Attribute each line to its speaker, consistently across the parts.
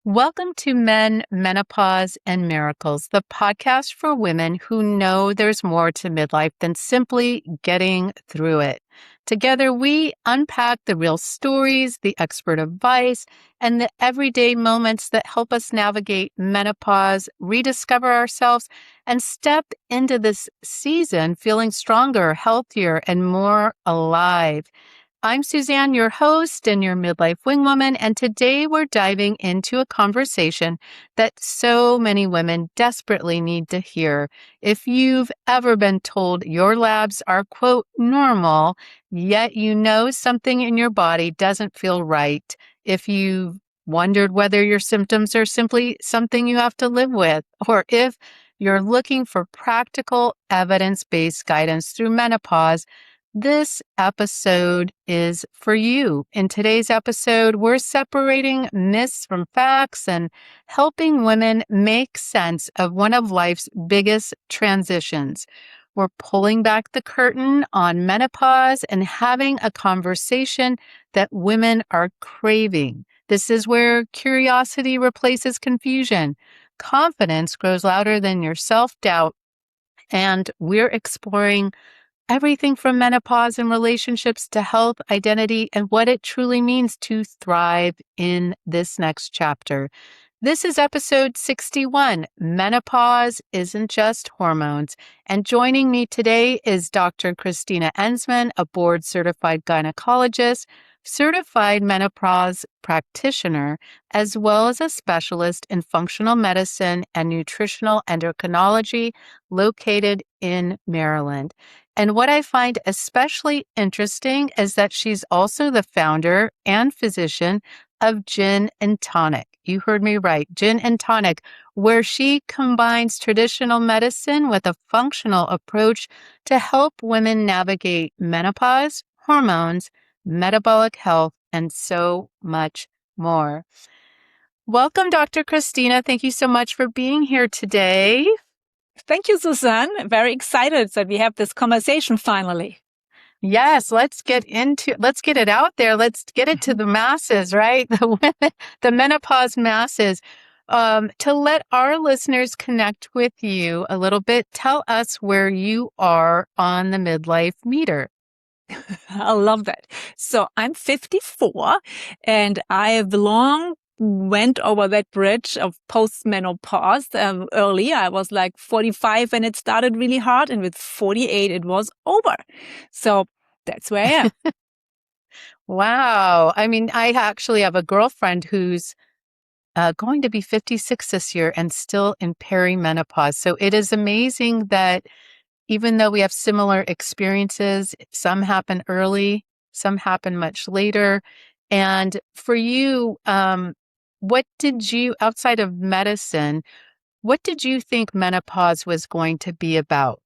Speaker 1: Welcome to Menopause and Miracles, the podcast for women who know there's more to midlife than simply getting through it. Together, we unpack the real stories, the expert advice, and the everyday moments that help us navigate menopause, rediscover ourselves, and step into this season feeling stronger, healthier, and more alive. I'm Suzanne, your host and your midlife wingwoman, and today we're diving into a conversation that so many women desperately need to hear. If you've ever been told your labs are, quote, normal, yet you know something in your body doesn't feel right, if you've wondered whether your symptoms are simply something you have to live with, or if you're looking for practical, evidence-based guidance through menopause, this episode is for you. In today's episode, we're separating myths from facts and helping women make sense of one of life's biggest transitions. We're pulling back the curtain on menopause and having a conversation that women are craving. This is where curiosity replaces confusion. Confidence grows louder than your self-doubt. And we're exploring everything from menopause and relationships to health, identity, and what it truly means to thrive in this next chapter. This is episode 61. Menopause isn't just hormones. And joining me today is Dr. Christina Enzmann, a board-certified gynecologist, certified menopause practitioner, as well as a specialist in functional medicine and nutritional endocrinology located in Maryland. And what I find especially interesting is that she's also the founder and physician of Gin and Tonic. You heard me right, Gin and Tonic, where she combines traditional medicine with a functional approach to help women navigate menopause, hormones, metabolic health, and so much more. Welcome, Dr. Christina. Thank you so much for being here today.
Speaker 2: Thank you, Suzanne. Very excited that we have this conversation finally.
Speaker 1: Yes, let's get it out there. Let's get it to the masses, right? The menopause masses. To let our listeners connect with you a little bit, tell us where you are on the midlife meter.
Speaker 2: I love that. So I'm 54 and I have long went over that bridge of post-menopause early. I was like 45 when it started really hard, and with 48 it was over. So that's where I am.
Speaker 1: Wow. I mean, I actually have a girlfriend who's going to be 56 this year and still in perimenopause. So it is amazing that even though we have similar experiences, some happen early, some happen much later. And for you, what did you, outside of medicine, what did you think menopause was going to be about?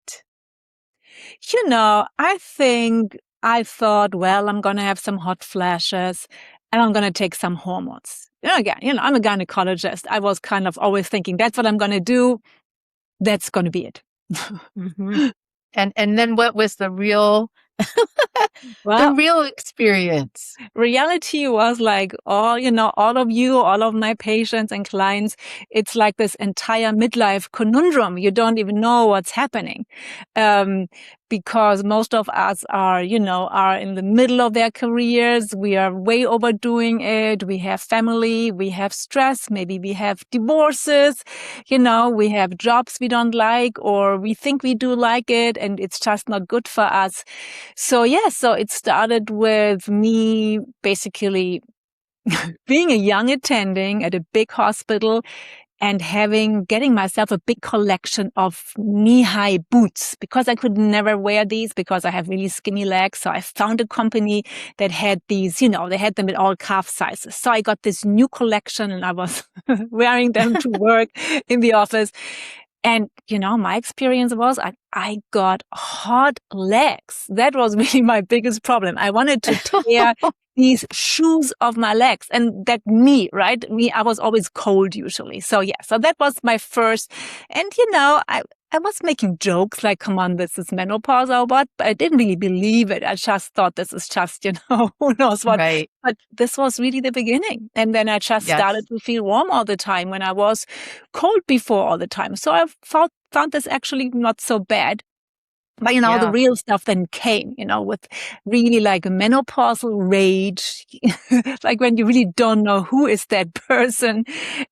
Speaker 2: I thought, well, I'm going to have some hot flashes and I'm going to take some hormones. Again, I'm a gynecologist. I was kind of always thinking that's what I'm going to do. That's going to be it.
Speaker 1: Mm-hmm. And then what was the real experience?
Speaker 2: Reality was like, all of my patients and clients, it's like this entire midlife conundrum. You don't even know what's happening. Because most of us are in the middle of their careers. We are way overdoing it. We have family, we have stress. Maybe we have divorces, we have jobs we don't like, or we think we do like it and it's just not good for us. So it started with me basically being a young attending at a big hospital and getting myself a big collection of knee-high boots because I could never wear these because I have really skinny legs. So I found a company that had these, they had them in all calf sizes. So I got this new collection and I was wearing them to work in the office. And, my experience was I got hot legs. That was really my biggest problem. I wanted to tear these shoes off my legs, and that I was always cold usually. So that was my first. And, I was making jokes like, come on, this is menopause or what, but I didn't really believe it. I just thought this is just, who knows what.
Speaker 1: Right.
Speaker 2: But this was really the beginning. And then I just
Speaker 1: Yes.
Speaker 2: started to feel warm all the time when I was cold before all the time. So I found this actually not so bad. But, the
Speaker 1: Yeah.
Speaker 2: real stuff then came, with really like a menopausal rage, like when you really don't know who is that person.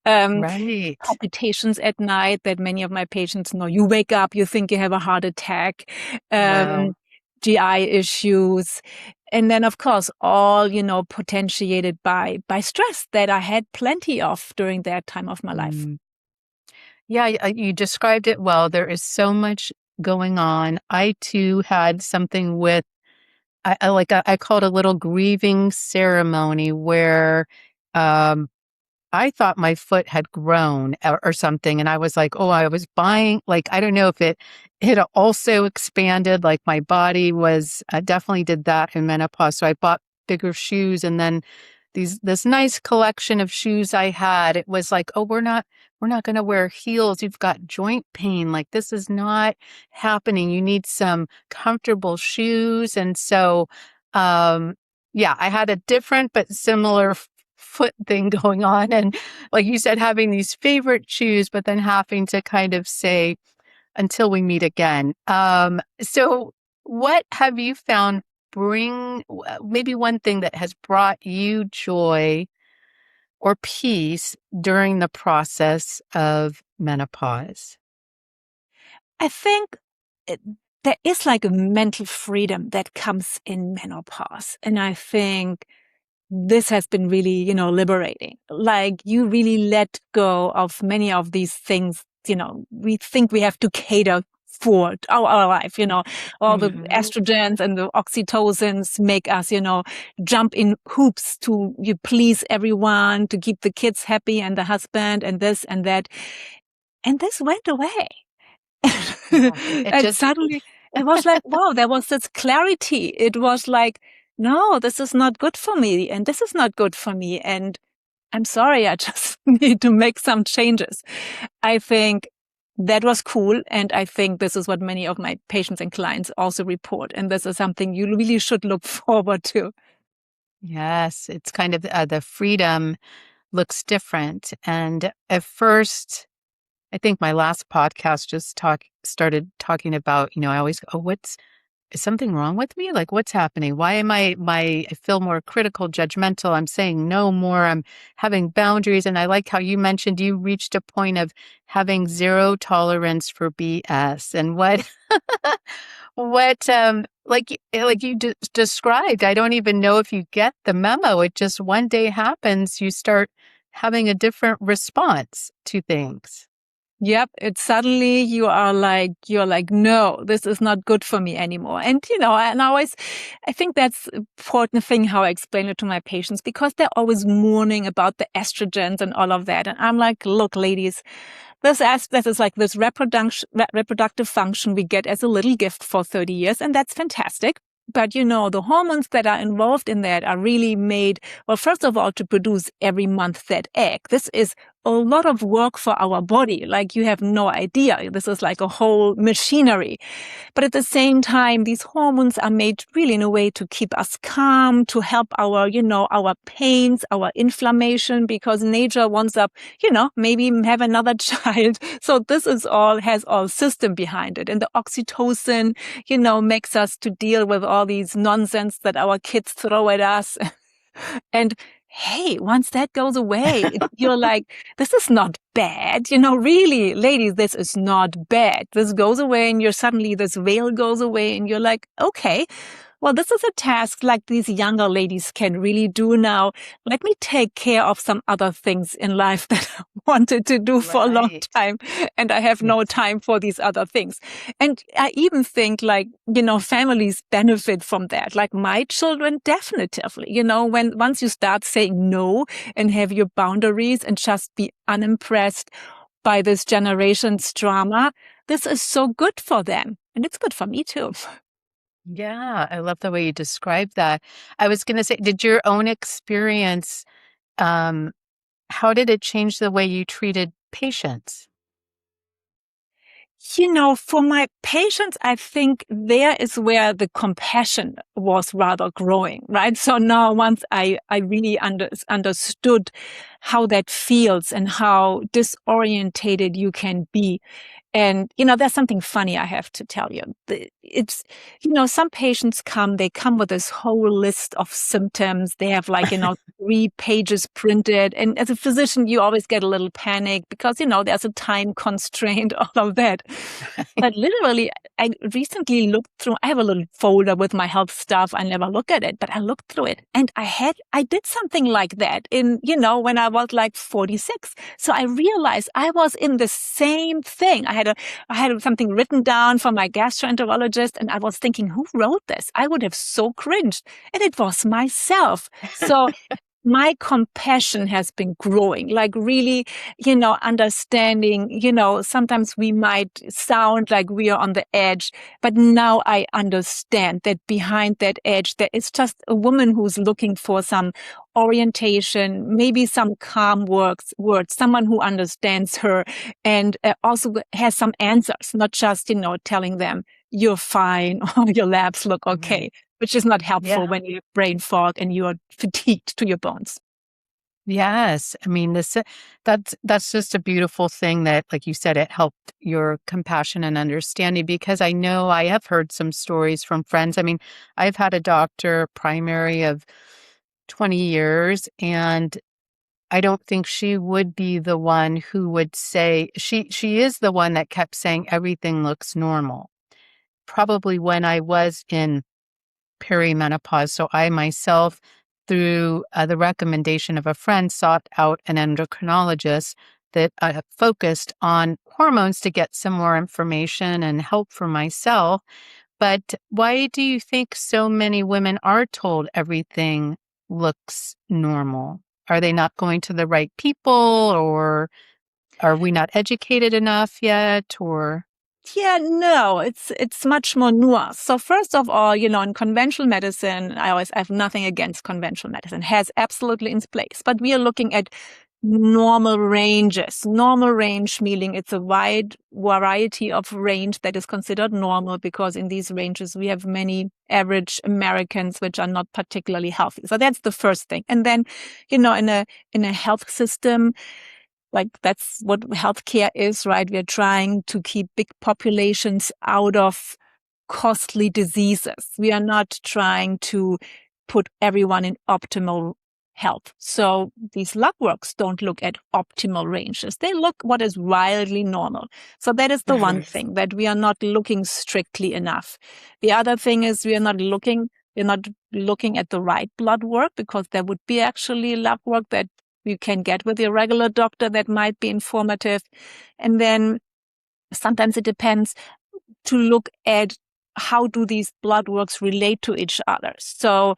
Speaker 2: Um,
Speaker 1: Right.
Speaker 2: Palpitations at night that many of my patients know. You wake up, you think you have a heart attack,
Speaker 1: Wow.
Speaker 2: GI issues. And then, of course, all, potentiated by stress that I had plenty of during that time of my life.
Speaker 1: Mm. Yeah, you described it well. There is so much going on. I too had something with I call it a little grieving ceremony where um I thought my foot had grown or something, and I was like, "Oh, I was buying," like, I don't know if it had also expanded, like, my body was I definitely did that in menopause, so I bought bigger shoes, and then this nice collection of shoes I had, it was like, "Oh, we're not gonna wear heels, you've got joint pain, like, this is not happening, you need some comfortable shoes," and so, um, yeah, I had a different but similar foot thing going on, and like you said, having these favorite shoes, but then having to kind of say, "Until we meet again." So what have you found maybe one thing that has brought you joy or peace during the process of menopause?
Speaker 2: I think it, there is like a mental freedom that comes in menopause. And I think this has been really, liberating. Like you really let go of many of these things, we think we have to cater for our life, all the
Speaker 1: Mhm.
Speaker 2: estrogens and the oxytocins make us, jump in hoops to you please everyone, to keep the kids happy and the husband and this and that. And this went away.
Speaker 1: Yeah, it
Speaker 2: And
Speaker 1: just
Speaker 2: suddenly it was like, wow, there was this clarity. It was like, no, this is not good for me. And this is not good for me. And I'm sorry, I just need to make some changes. I think that was cool. And I think this is what many of my patients and clients also report. And this is something you really should look forward to.
Speaker 1: yes, it's kind of, the freedom looks different, and at first I think my last podcast just started talking about, I always go, "Oh, is something wrong with me? Like, what's happening? Why am I feel more critical, judgmental. I'm saying no more. I'm having boundaries." And I like how you mentioned you reached a point of having zero tolerance for BS and like you described. I don't even know if you get the memo. It just one day happens. You start having a different response to things.
Speaker 2: Yep. It's suddenly you're like, no, this is not good for me anymore. And, I think that's important thing how I explain it to my patients because they're always mourning about the estrogens and all of that. And I'm like, look, ladies, this aspect is like this reproductive function we get as a little gift for 30 years. And that's fantastic. But the hormones that are involved in that are really made, well, first of all, to produce every month that egg. This is a lot of work for our body. Like you have no idea. This is like a whole machinery. But at the same time, these hormones are made really in a way to keep us calm, to help our pains, our inflammation, because nature wants up, maybe have another child. So this has all system behind it. And the oxytocin, makes us to deal with all these nonsense that our kids throw at us. And hey, once that goes away, you're like, this is not bad. Really, ladies, this is not bad. This goes away and this veil goes away and you're like, okay, well, this is a task like these younger ladies can really do now. Let me take care of some other things in life that I wanted to do for a long
Speaker 1: Right.
Speaker 2: time. And I have no
Speaker 1: Yes.
Speaker 2: time for these other things. And I even think like, families benefit from that. Like my children definitively, once you start saying no and have your boundaries and just be unimpressed by this generation's drama, this is so good for them. And it's good for me too.
Speaker 1: Yeah, I love the way you described that. I was gonna say, did your own experience, um, how did it change the way you treated patients?
Speaker 2: For my patients, I think there is where the compassion was rather growing, right? So now once I really understood how that feels and how disorientated you can be. And, there's something funny I have to tell you. It's, some patients they come with this whole list of symptoms. They have 3 pages printed. And as a physician, you always get a little panic because, there's a time constraint, all of that. But literally, I recently looked through, I have a little folder with my health stuff. I never look at it, but I looked through it and I did something like that when I was 46. So I realized I was in the same thing. I had something written down from my gastroenterologist and I was thinking, who wrote this? I would have so cringed. And it was myself. So my compassion has been growing, really, understanding, sometimes we might sound like we are on the edge, but now I understand that behind that edge, there is just a woman who's looking for some orientation, maybe some calm words, someone who understands her and also has some answers, not just, telling them you're fine or your labs look okay. Right. Which is not helpful when you have brain fog and you are fatigued to your bones.
Speaker 1: Yes. I mean, that's just a beautiful thing that, like you said, it helped your compassion and understanding, because I know I have heard some stories from friends. I mean, I've had a doctor primary of 20 years, and I don't think she would be the one who would say, she is the one that kept saying everything looks normal. Probably when I was in perimenopause. So I myself, through the recommendation of a friend, sought out an endocrinologist that focused on hormones to get some more information and help for myself. But why do you think so many women are told everything looks normal? Are they not going to the right people, or are we not educated enough yet, or?
Speaker 2: Yeah, no, it's much more nuanced. So first of all, in conventional medicine, I have nothing against conventional medicine, has absolutely its place, but we are looking at normal ranges. Normal range meaning it's a wide variety of range that is considered normal, because in these ranges we have many average Americans which are not particularly healthy. So that's the first thing. And then, in a health system, that's what healthcare is, right? We're trying to keep big populations out of costly diseases. We are not trying to put everyone in optimal health. So these lab works don't look at optimal ranges. They look what is wildly normal. So that is the one thing, that we are not looking strictly enough. The other thing is we're not looking at the right blood work, because there would be actually lab work that you can get with your regular doctor that might be informative. And then sometimes it depends to look at how do these blood works relate to each other. So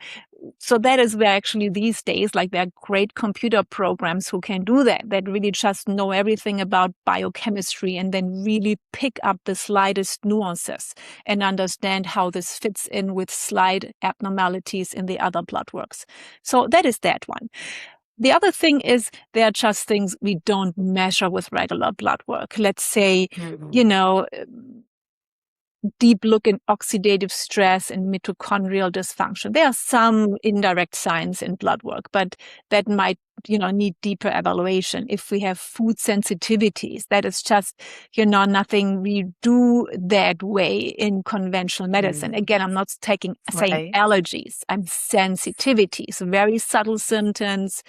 Speaker 2: that is where actually these days, there are great computer programs who can do that really just know everything about biochemistry and then really pick up the slightest nuances and understand how this fits in with slight abnormalities in the other blood works. So that is that one. The other thing is there are just things we don't measure with regular blood work. Let's say, deep look in oxidative stress and mitochondrial dysfunction. There are some indirect signs in blood work, but that might, need deeper evaluation. If we have food sensitivities, that is just, nothing we do that way in conventional medicine. Again, I'm not saying allergies. I'm sensitivities, very subtle symptoms,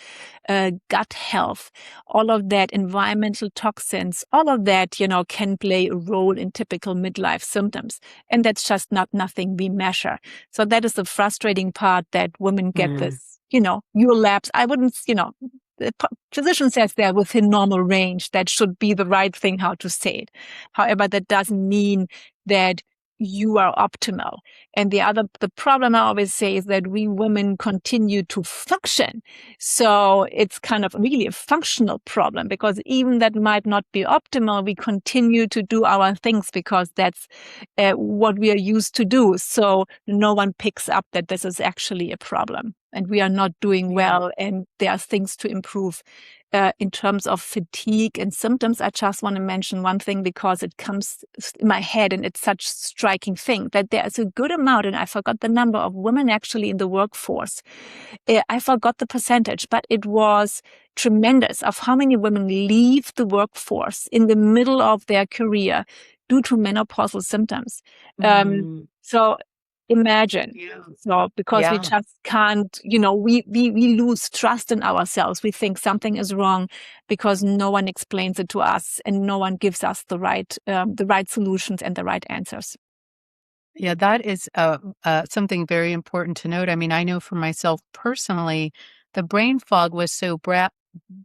Speaker 2: gut health, all of that, environmental toxins, all of that, can play a role in typical midlife symptoms. And that's just nothing we measure. So that is the frustrating part, that women get this, your labs. I wouldn't, the physician says they're within normal range. That should be the right thing, how to say it. However, that doesn't mean that you are optimal. And the problem I always say is that we women continue to function. So it's kind of really a functional problem, because even that might not be optimal, we continue to do our things because that's what we are used to do. So no one picks up that this is actually a problem and we are not doing well and there are things to improve. in terms of fatigue and symptoms, I just want to mention one thing because it comes in my head and it's such a striking thing that there is a good amount, and I forgot the number of women actually in the workforce. I forgot the percentage, but it was tremendous of how many women leave the workforce in the middle of their career due to menopausal symptoms. So imagine.
Speaker 1: Yeah.
Speaker 2: So because we
Speaker 1: Yeah.
Speaker 2: just can't, we lose trust in ourselves. We think something is wrong because no one explains it to us and no one gives us the right solutions and the right answers.
Speaker 1: Yeah, that is something very important to note. I mean, I know for myself personally, the brain fog was so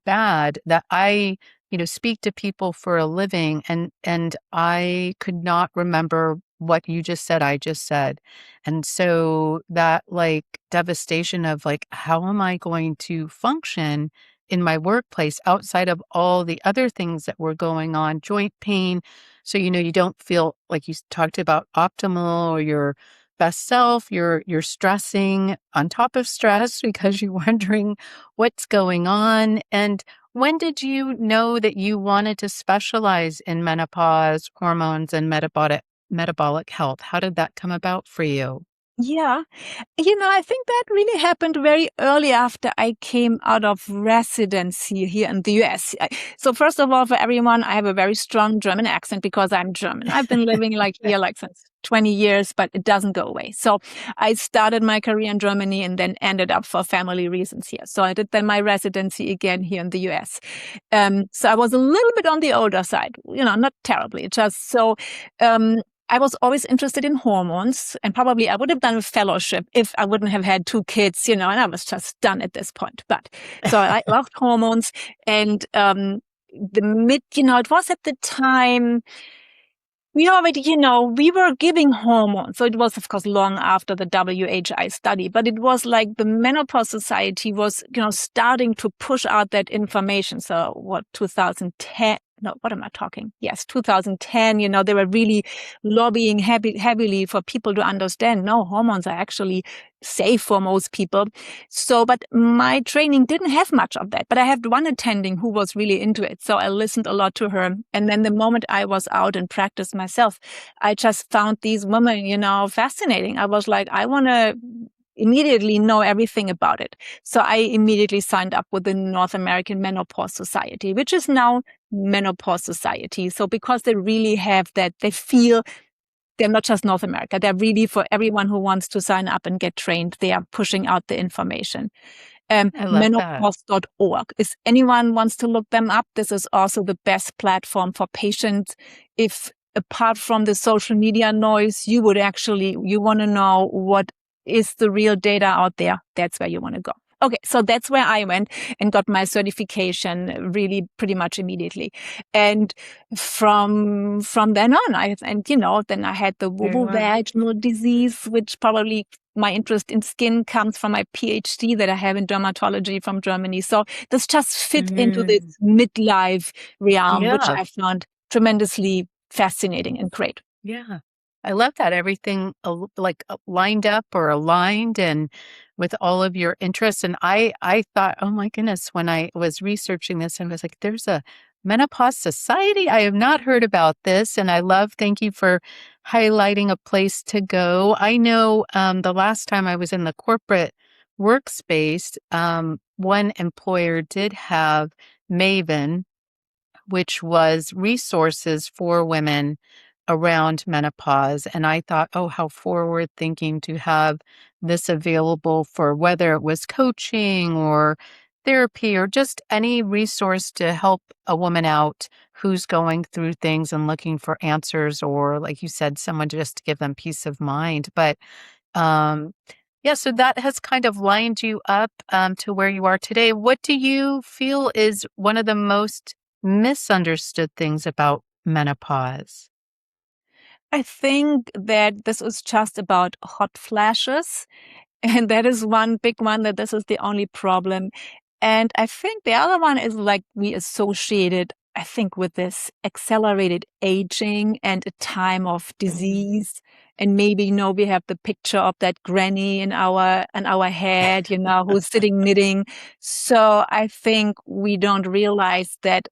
Speaker 1: bad that I, speak to people for a living, and I could not remember what you just said. I just said, and so that like devastation of like, how am I going to function in my workplace outside of all the other things that were going on, joint pain. So, you don't feel like you talked about optimal or your best self. You're stressing on top of stress because you're wondering what's going on. And when did you know that you wanted to specialize in menopause, hormones, and metabolic health? How did that come about for you?
Speaker 2: Yeah. I think that really happened very early after I came out of residency here in the US. So first of all, for everyone, I have a very strong German accent because I'm German. I've been living here since 20 years, but it doesn't go away. So I started my career in Germany and then ended up for family reasons here. So I did then my residency again here in the US. So I was a little bit on the older side, not terribly, just so, I was always interested in hormones, and probably I would have done a fellowship if I wouldn't have had 2 kids, and I was just done at this point. But so I loved hormones, and it was at the time we already, we were giving hormones. So it was, of course, long after the WHI study, but it was like the Menopause Society was, starting to push out that information. So what, 2010? No, what am I talking? Yes, 2010, they were really lobbying heavily for people to understand, no, hormones are actually safe for most people. So, but my training didn't have much of that, but I had one attending who was really into it. So I listened a lot to her. And then the moment I was out and practiced myself, I just found these women, fascinating. I was like, I want to immediately know everything about it. So I immediately signed up with the North American Menopause Society, which is now Menopause Society. So because they really have that, they feel they're not just North America. They're really for everyone who wants to sign up and get trained. They are pushing out the information.
Speaker 1: I love that.
Speaker 2: Menopause.org. If anyone wants to look them up, this is also the best platform for patients. If apart from the social media noise, you want to know what is the real data out there, that's where you want to go. Okay, so that's where I went and got my certification really pretty much immediately. And from then on, then I had the vulvovaginal disease, which probably my interest in skin comes from my PhD that I have in dermatology from Germany. So this just fit into this midlife realm, which
Speaker 1: Yeah.
Speaker 2: I found tremendously fascinating and great.
Speaker 1: Yeah. I love that everything lined up or aligned and with all of your interests. And I thought, oh my goodness, when I was researching this, I was like, there's a menopause society. I have not heard about this. And thank you for highlighting a place to go. I know the last time I was in the corporate workspace, one employer did have Maven, which was resources for women around menopause. And I thought, oh, how forward thinking to have this available for whether it was coaching or therapy or just any resource to help a woman out who's going through things and looking for answers, or like you said, someone just to give them peace of mind. But um, yeah, so that has kind of lined you up to where you are today. What do you feel is one of the most misunderstood things about menopause?
Speaker 2: I think that this is just about hot flashes. And that is one big one, that this is the only problem. And I think the other one is like we associated, I think, with this accelerated aging and a time of disease And maybe, we have the picture of that granny in our head, who's sitting knitting. So I think we don't realize that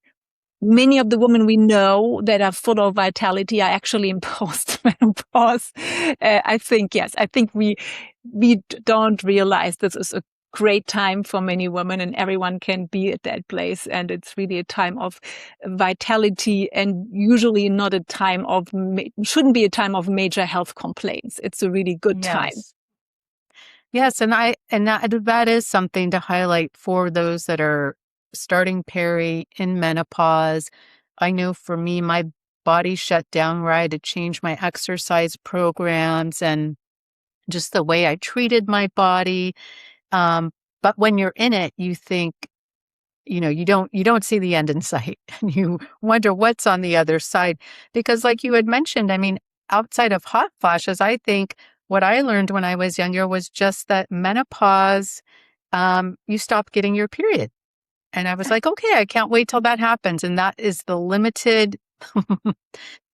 Speaker 2: many of the women we know that are full of vitality are actually in post-menopause. I think, yes, we don't realize this is a great time for many women, and everyone can be at that place. And it's really a time of vitality, and usually not a time of, shouldn't be a time of major health complaints. It's a really good time.
Speaker 1: Yes. Yes, and that is something to highlight for those that are starting peri in menopause. I know for me, my body shut down where I had to change my exercise programs and just the way I treated my body. Um, but when you're in it, you think, you don't see the end in sight. You wonder what's on the other side. Because like you had mentioned, I mean, outside of hot flashes, I think what I learned when I was younger was just that menopause, you stop getting your period. And I was like, okay, I can't wait till that happens. And that is the limited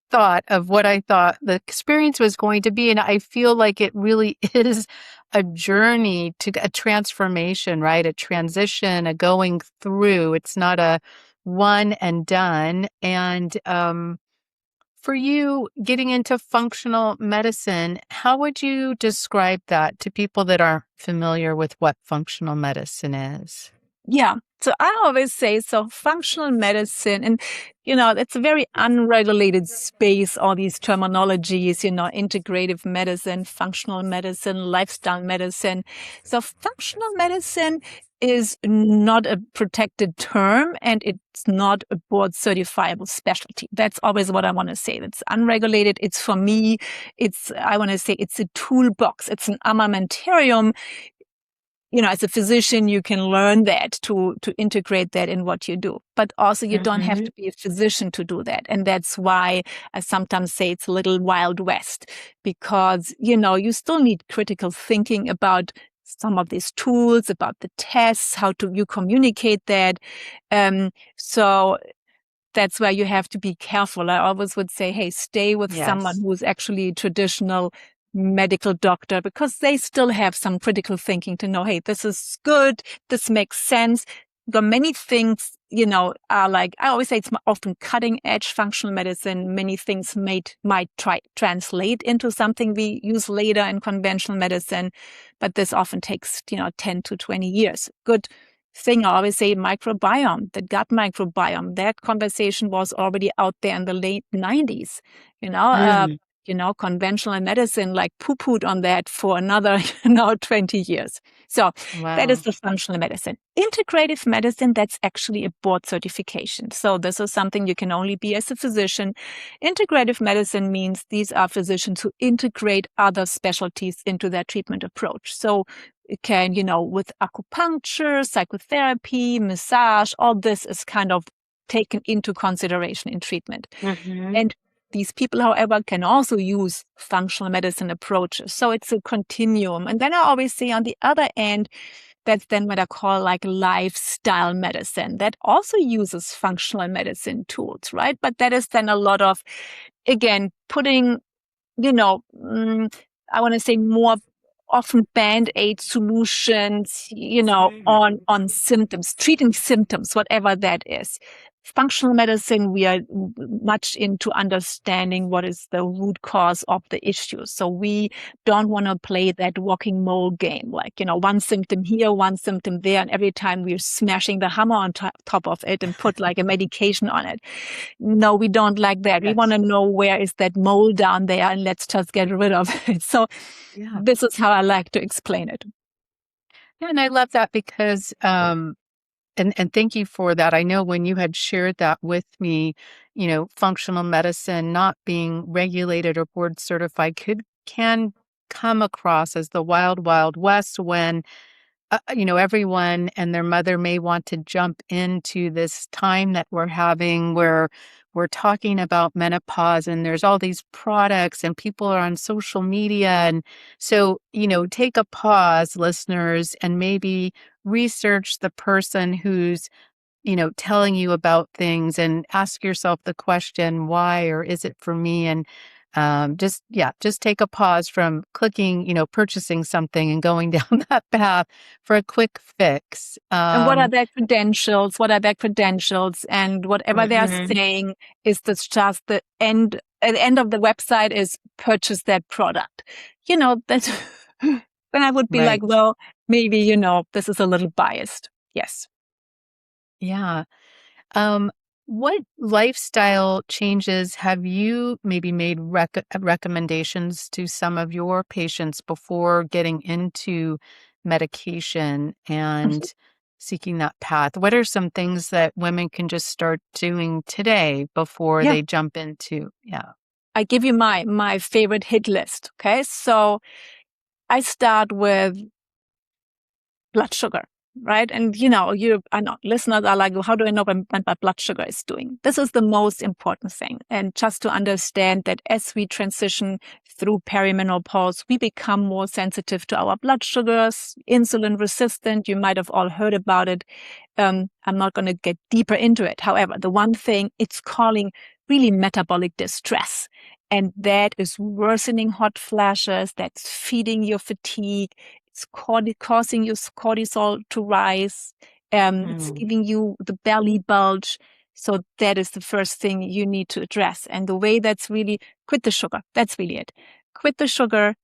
Speaker 1: thought of what I thought the experience was going to be. And I feel like it really is a journey to a transformation, right? A transition, a going through. It's not a one and done. And for you getting into functional medicine, how would you describe that to people that aren't familiar with what functional medicine is?
Speaker 2: Yeah. So I always say, so functional medicine, and, it's a very unregulated space, all these terminologies, integrative medicine, functional medicine, lifestyle medicine. So functional medicine is not a protected term, and it's not a board certifiable specialty. That's always what I want to say. It's unregulated. It's, for me, I want to say it's a toolbox. It's an armamentarium. As a physician, you can learn that to integrate that in what you do. But also you don't have
Speaker 1: Mm-hmm.
Speaker 2: to be a physician to do that. And that's why I sometimes say it's a little Wild West, because, you still need critical thinking about some of these tools, about the tests, how to you communicate that. So that's where you have to be careful. I always would say, hey, stay with someone
Speaker 1: Yes.
Speaker 2: who's actually a traditional medical doctor, because they still have some critical thinking to know, hey, this is good. This makes sense. The many things, are like, I always say it's often cutting edge functional medicine. Many things might translate into something we use later in conventional medicine, but this often takes, 10 to 20 years. Good thing, I always say, microbiome, the gut microbiome, that conversation was already out there in the late 90s.
Speaker 1: Mm.
Speaker 2: Conventional medicine like poo-pooed on that for another, 20 years. So that is
Speaker 1: Wow.
Speaker 2: the functional medicine. Integrative medicine, that's actually a board certification. So this is something you can only be as a physician. Integrative medicine means these are physicians who integrate other specialties into their treatment approach. So it can, with acupuncture, psychotherapy, massage, all this is kind of taken into consideration in treatment.
Speaker 1: Mm-hmm.
Speaker 2: And these people, however, can also use functional medicine approaches. So it's a continuum. And then I always say on the other end, that's then what I call like lifestyle medicine that also uses functional medicine tools, right? But that is then a lot of, again, putting, I want to say more often band-aid solutions, on symptoms, treating symptoms, whatever that is. Functional medicine, we are much into understanding what is the root cause of the issue. So we don't want to play that walking mole game, like, one symptom here, one symptom there, and every time we're smashing the hammer on top of it and put like a medication on it. No, we don't like that. We want
Speaker 1: Yes.
Speaker 2: to know where is that mole down there, and let's just get rid of it. So
Speaker 1: Yeah.
Speaker 2: this is how I like to explain it.
Speaker 1: Yeah, and I love that because and thank you for that. I know when you had shared that with me, functional medicine not being regulated or board certified can come across as the wild, wild west when everyone and their mother may want to jump into this time that we're having where we're talking about menopause and there's all these products and people are on social media. And so, take a pause, listeners, and maybe research the person who's, telling you about things and ask yourself the question, why or is it for me? And Just take a pause from clicking, purchasing something and going down that path for a quick fix.
Speaker 2: And what are their credentials? What are their credentials? And whatever they are saying is this just the end. At the end of the website is purchase that product. That's then I would be like,
Speaker 1: Right.
Speaker 2: well, maybe, this is a little biased. Yes.
Speaker 1: Yeah. What lifestyle changes have you maybe made recommendations to some of your patients before getting into medication and seeking that path? What are some things that women can just start doing today before
Speaker 2: Yeah.
Speaker 1: they jump into? Yeah.
Speaker 2: I give you my favorite hit list. Okay. So I start with blood sugar, right? And I know listeners are like, well, how do I know when my blood sugar is doing? This is the most important thing. And just to understand that as we transition through perimenopause, we become more sensitive to our blood sugars, insulin resistant. You might have all heard about it. I'm not going to get deeper into it. However, the one thing it's calling really metabolic distress. And that is worsening hot flashes. That's feeding your fatigue. It's causing your cortisol to rise. It's giving you the belly bulge. So that is the first thing you need to address. And the way that's really quit the sugar. That's really it. Quit the sugar.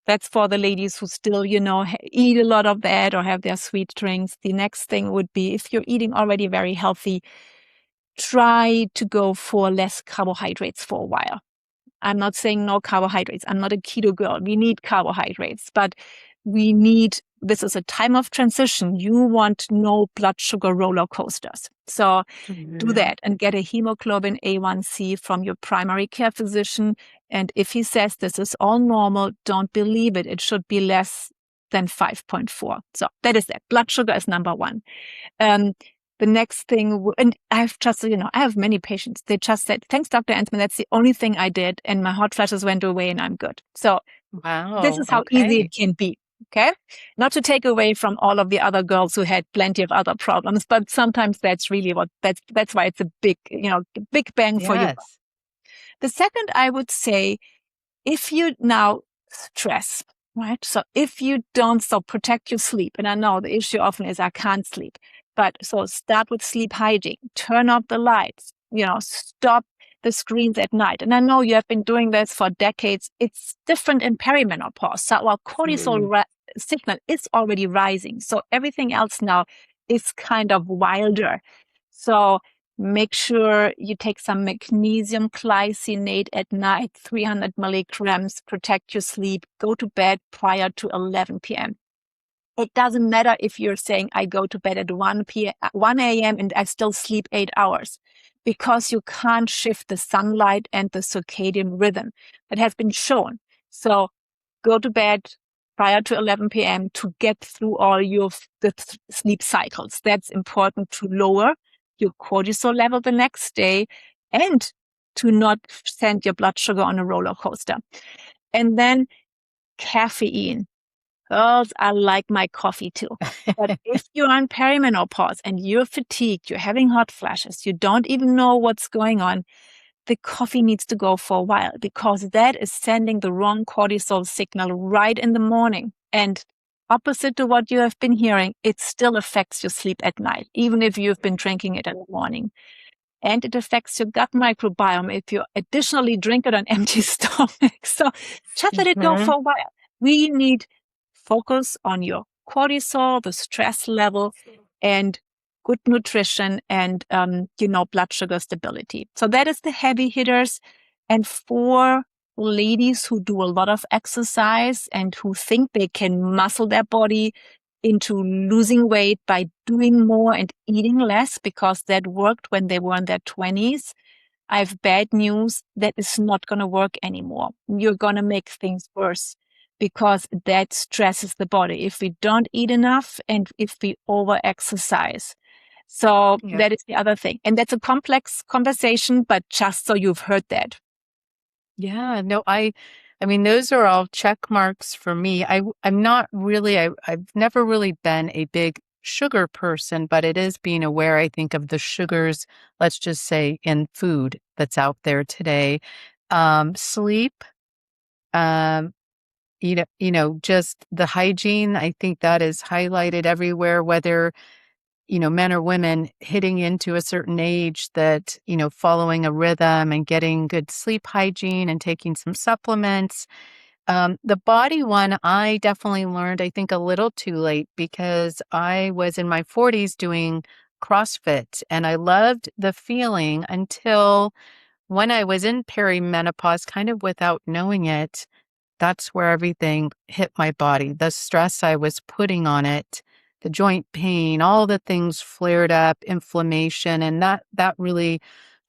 Speaker 2: That's for the ladies who still, eat a lot of that or have their sweet drinks. The next thing would be if you're eating already very healthy, try to go for less carbohydrates for a while. I'm not saying no carbohydrates. I'm not a keto girl. We need carbohydrates, but this is a time of transition. You want no blood sugar roller coasters. So do that and get a hemoglobin A1C from your primary care physician. And if he says this is all normal, don't believe it. It should be less than 5.4. So that is that. Blood sugar is number one. The next thing, and I've just, I have many patients. They just said, thanks, Dr. Enzmann. That's the only thing I did. And my hot flashes went away and I'm good. So this is how easy it can be. Okay. Not to take away from all of the other girls who had plenty of other problems, but sometimes that's really that's why it's a big, big bang for you. The second, I would say, if you now stress, right? So if you don't, so protect your sleep. And I know the issue often is I can't sleep, but so start with sleep hygiene, turn off the lights, stop the screens at night. And I know you have been doing this for decades. It's different in perimenopause. So our cortisol signal is already rising. So everything else now is kind of wilder. So make sure you take some magnesium glycinate at night, 300 milligrams, protect your sleep, go to bed prior to 11 p.m. It doesn't matter if you're saying I go to bed at 1 a.m. and I still sleep 8 hours because you can't shift the sunlight and the circadian rhythm. That has been shown. So go to bed prior to 11 p.m. to get through all the sleep cycles. That's important to lower your cortisol level the next day and to not send your blood sugar on a roller coaster. And then caffeine. Girls, I like my coffee too. But if you're on perimenopause and you're fatigued, you're having hot flashes, you don't even know what's going on, the coffee needs to go for a while because that is sending the wrong cortisol signal right in the morning. And opposite to what you have been hearing, it still affects your sleep at night, even if you've been drinking it in the morning. And it affects your gut microbiome if you additionally drink it on empty stomach. So just let it go for a while. We need focus on your cortisol, the stress level, and good nutrition and, blood sugar stability. So that is the heavy hitters. And for ladies who do a lot of exercise and who think they can muscle their body into losing weight by doing more and eating less because that worked when they were in their 20s, I have bad news. That is not going to work anymore. You're going to make things worse because that stresses the body if we don't eat enough and if we over exercise. So that is the other thing. And that's a complex conversation, but just so you've heard that.
Speaker 1: Yeah, no, I mean, those are all check marks for me. I'm not really, I've never really been a big sugar person, but it is being aware, I think, of the sugars, let's just say in food that's out there today Sleep, um, just the hygiene. I think that is highlighted everywhere, whether, men or women hitting into a certain age that, following a rhythm and getting good sleep hygiene and taking some supplements. The body one, I definitely learned, I think, a little too late because I was in my 40s doing CrossFit and I loved the feeling until when I was in perimenopause, kind of without knowing it. That's where everything hit my body. The stress I was putting on it, the joint pain, all the things flared up, inflammation, and that really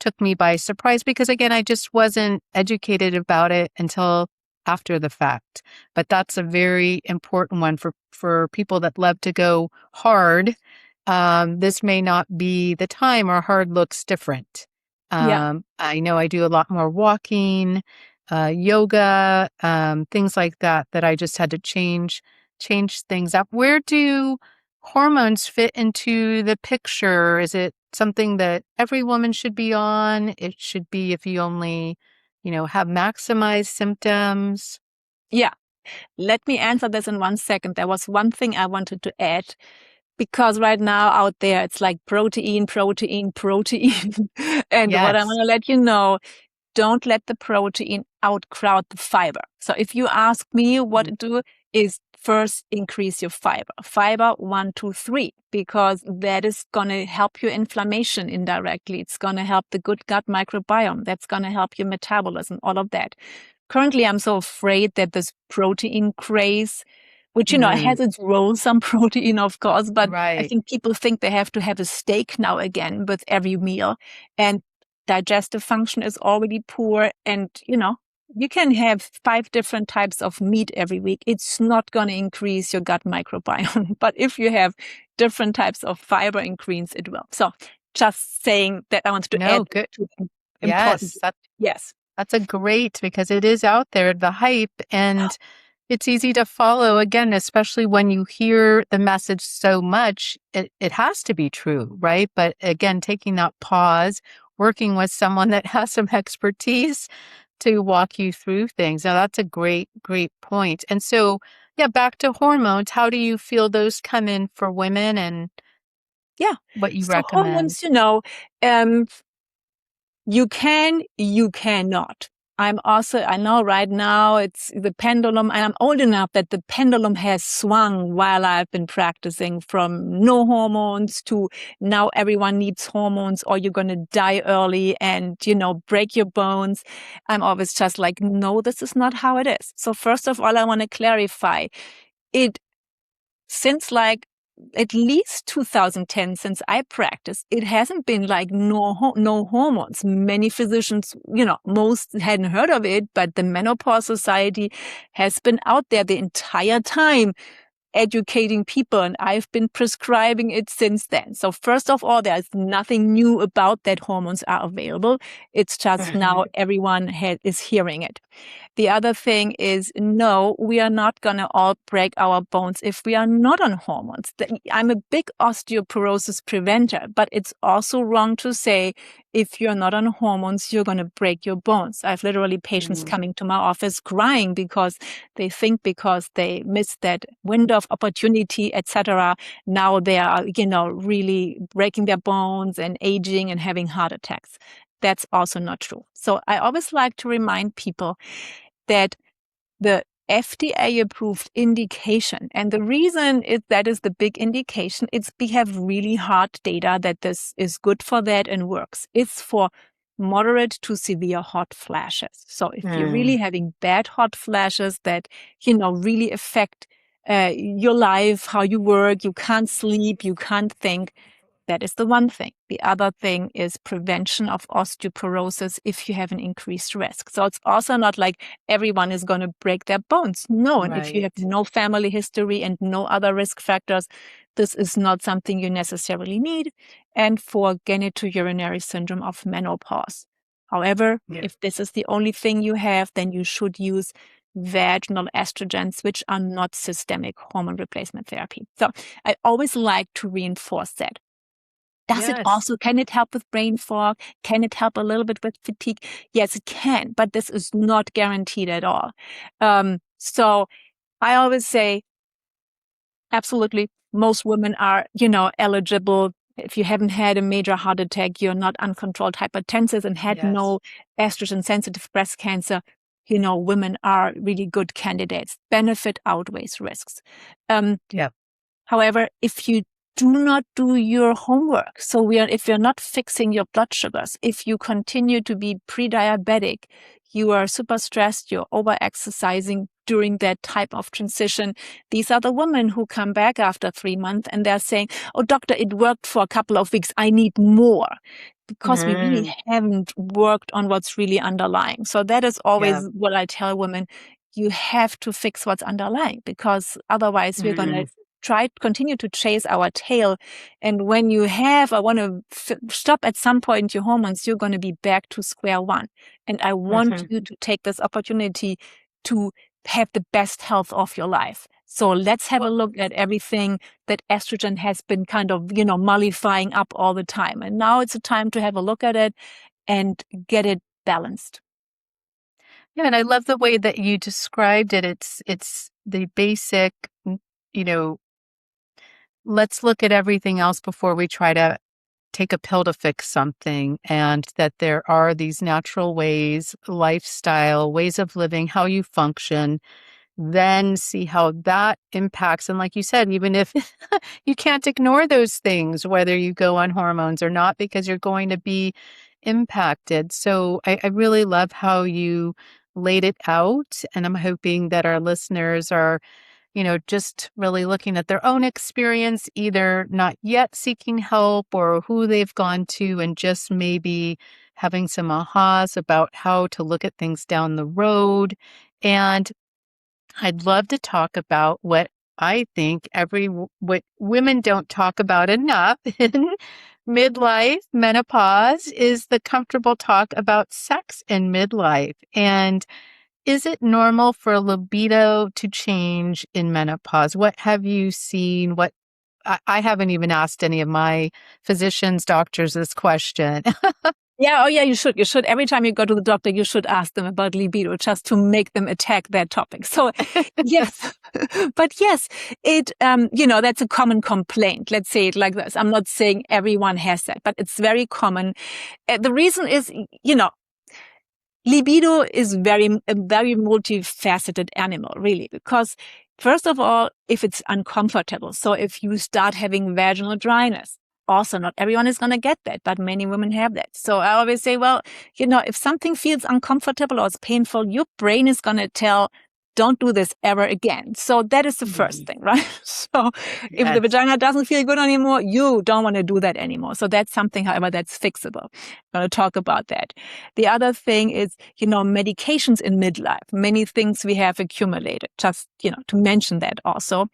Speaker 1: took me by surprise because again, I just wasn't educated about it until after the fact. But that's a very important one for people that love to go hard. This may not be the time, or hard looks different.
Speaker 2: Yeah.
Speaker 1: I know I do a lot more walking, yoga, things like that, that I just had to change things up. Where do hormones fit into the picture? Is it something that every woman should be on? It should be if you only, have maximized symptoms.
Speaker 2: Yeah. Let me answer this in 1 second. There was one thing I wanted to add because right now out there, it's like protein, protein, protein. And what I
Speaker 1: Yes.
Speaker 2: want to let you know, don't let the protein outcrowd the fiber. So if you ask me what
Speaker 1: Mm.
Speaker 2: to do is first increase your fiber. Fiber 1, 2, 3, because that is going to help your inflammation indirectly. It's going to help the good gut microbiome. That's going to help your metabolism, all of that. Currently, I'm so afraid that this protein craze, which,
Speaker 1: Mm,
Speaker 2: has its role, some protein, of course, but I
Speaker 1: right.
Speaker 2: think people think they have to have a steak now again with every meal. And digestive function is already poor. And, you can have 5 different types of meat every week. It's not going to increase your gut microbiome. But if you have different types of fiber ingredients, it will. So just saying that I wanted to
Speaker 1: No,
Speaker 2: add
Speaker 1: good.
Speaker 2: to important.
Speaker 1: Yes,
Speaker 2: Yes.
Speaker 1: that's a great because it is out there, the hype, and it's easy to follow again, especially when you hear the message so much. It has to be true, right? But again, taking that pause, working with someone that has some expertise to walk you through things. Now, that's a great, great point. And so, yeah, back to hormones. How do you feel those come in for women and
Speaker 2: Yeah.
Speaker 1: what you
Speaker 2: So
Speaker 1: recommend?
Speaker 2: hormones, you can, you cannot. I know right now it's the pendulum, and I'm old enough that the pendulum has swung while I've been practicing from no hormones to now everyone needs hormones or you're going to die early and, break your bones. I'm always just like, no, this is not how it is. So first of all, I want to clarify it since like at least 2010, since I practice, it hasn't been like no hormones. Many physicians, most hadn't heard of it, but the Menopause Society has been out there the entire time educating people, and I've been prescribing it since then. So first of all, there's nothing new about that hormones are available. It's just now everyone is hearing it. The other thing is, no, we are not going to all break our bones if we are not on hormones. I'm a big osteoporosis preventer, but it's also wrong to say if you're not on hormones, you're going to break your bones. I have literally patients
Speaker 1: Mm,
Speaker 2: coming to my office crying because they think because they missed that window of opportunity, etc. Now they are, really breaking their bones and aging and having heart attacks. That's also not true. So I always like to remind people that the FDA approved indication, and the reason is that is the big indication, we have really hard data that this is good for that and works. It's for moderate to severe hot flashes. So if you're really
Speaker 1: mm,
Speaker 2: having bad hot flashes that, really affect your life, how you work, you can't sleep, you can't think, that is the one thing. The other thing is prevention of osteoporosis if you have an increased risk. So it's also not like everyone is going to break their bones. No. And if you have
Speaker 1: right.
Speaker 2: no family history and no other risk factors, this is not something you necessarily need. And for genitourinary syndrome of menopause. However,
Speaker 1: Yeah.
Speaker 2: if this is the only thing you have, then you should use vaginal estrogens, which are not systemic hormone replacement therapy. So I always like to reinforce that.
Speaker 1: Yes.
Speaker 2: can it help with brain fog? Can it help a little bit with fatigue? Yes, it can, but this is not guaranteed at all. So I always say, absolutely, most women are, eligible. If you haven't had a major heart attack, you're not uncontrolled hypertensive and had
Speaker 1: Yes.
Speaker 2: no estrogen sensitive breast cancer, women are really good candidates. Benefit outweighs risks.
Speaker 1: Yep.
Speaker 2: However, if you do not do your homework, if you're not fixing your blood sugars, if you continue to be pre-diabetic, you are super stressed, you're over-exercising during that type of transition. These are the women who come back after 3 months and they're saying, oh, doctor, it worked for a couple of weeks. I need more. Because we really haven't worked on what's really underlying. So that is
Speaker 1: Yeah.
Speaker 2: always what I tell women. You have to fix what's underlying, because otherwise we're going to continue to chase our tail. And when you want to stop at some point your hormones, you're going to be back to square one. And I want you to take this opportunity to have the best health of your life. So let's have a look at everything that estrogen has been kind of, mollifying up all the time. And now it's a time to have a look at it and get it balanced.
Speaker 1: Yeah, and I love the way that you described it. It's the basic, you know, let's look at everything else before we try to take a pill to fix something, and that there are these natural ways, lifestyle, ways of living, how you function, then see how that impacts. And like you said, even if you can't ignore those things, whether you go on hormones or not, because you're going to be impacted. So I really love how you laid it out. And I'm hoping that our listeners are, just really looking at their own experience, either not yet seeking help or who they've gone to, and just maybe having some ahas about how to look at things down the road. And I'd love to talk about what I think what women don't talk about enough in midlife menopause is the comfortable talk about sex in midlife. And is it normal for libido to change in menopause? What have you seen? I haven't even asked any of my physicians, doctors this question.
Speaker 2: Yeah, oh yeah, you should. You should. Every time you go to the doctor, you should ask them about libido, just to make them attack that topic. So yes, but yes, that's a common complaint. Let's say it like this. I'm not saying everyone has that, but it's very common. The reason is, libido is a very multifaceted animal, really, because first of all, if it's uncomfortable, so if you start having vaginal dryness, also not everyone is going to get that, but many women have that. So I always say, well, if something feels uncomfortable or it's painful, your brain is going to tell, don't do this ever again. So that is the first thing, right? So if the vagina doesn't feel good anymore, you don't want to do that anymore. So that's something, however, that's fixable. I'm going to talk about that. The other thing is, medications in midlife. Many things we have accumulated, just, to mention that also.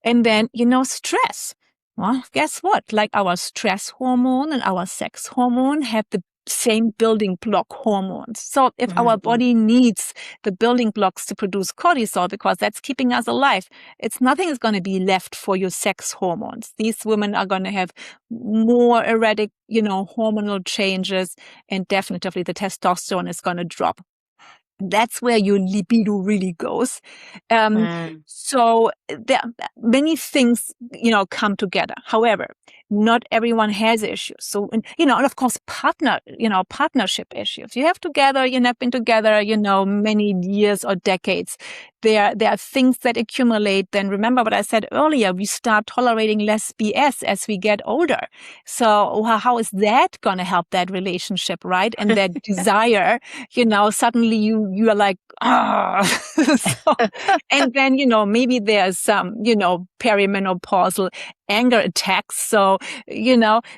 Speaker 2: And then, stress. Well, guess what? Like our stress hormone and our sex hormone have the same building block hormones. So if our body needs the building blocks to produce cortisol, because that's keeping us alive, nothing is going to be left for your sex hormones. These women are going to have more erratic, hormonal changes, and definitely the testosterone is going to drop. That's where your libido really goes. So there are many things, come together. However, not everyone has issues. So, and of course, partnership issues. You have been together, many years or decades. There are things that accumulate. Then remember what I said earlier, we start tolerating less BS as we get older. So how is that going to help that relationship, right? And that desire, suddenly you are like, and then, maybe there's some, perimenopausal anger attacks. So,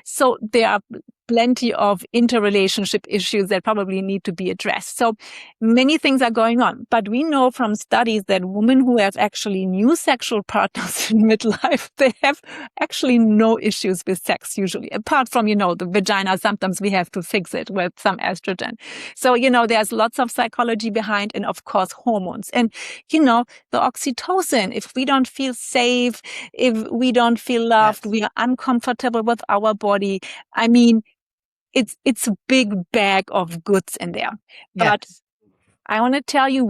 Speaker 2: so there are plenty of interrelationship issues that probably need to be addressed. So many things are going on, but we know from studies that women who have actually new sexual partners in midlife, they have actually no issues with sex usually, apart from, the vagina. Sometimes we have to fix it with some estrogen. So, there's lots of psychology behind, and of course hormones. And, the oxytocin, if we don't feel safe, if we don't feel loved,
Speaker 1: Yes.
Speaker 2: we are uncomfortable with our body. I mean, it's a big bag of goods in there. But
Speaker 1: Yes.
Speaker 2: I want to tell you,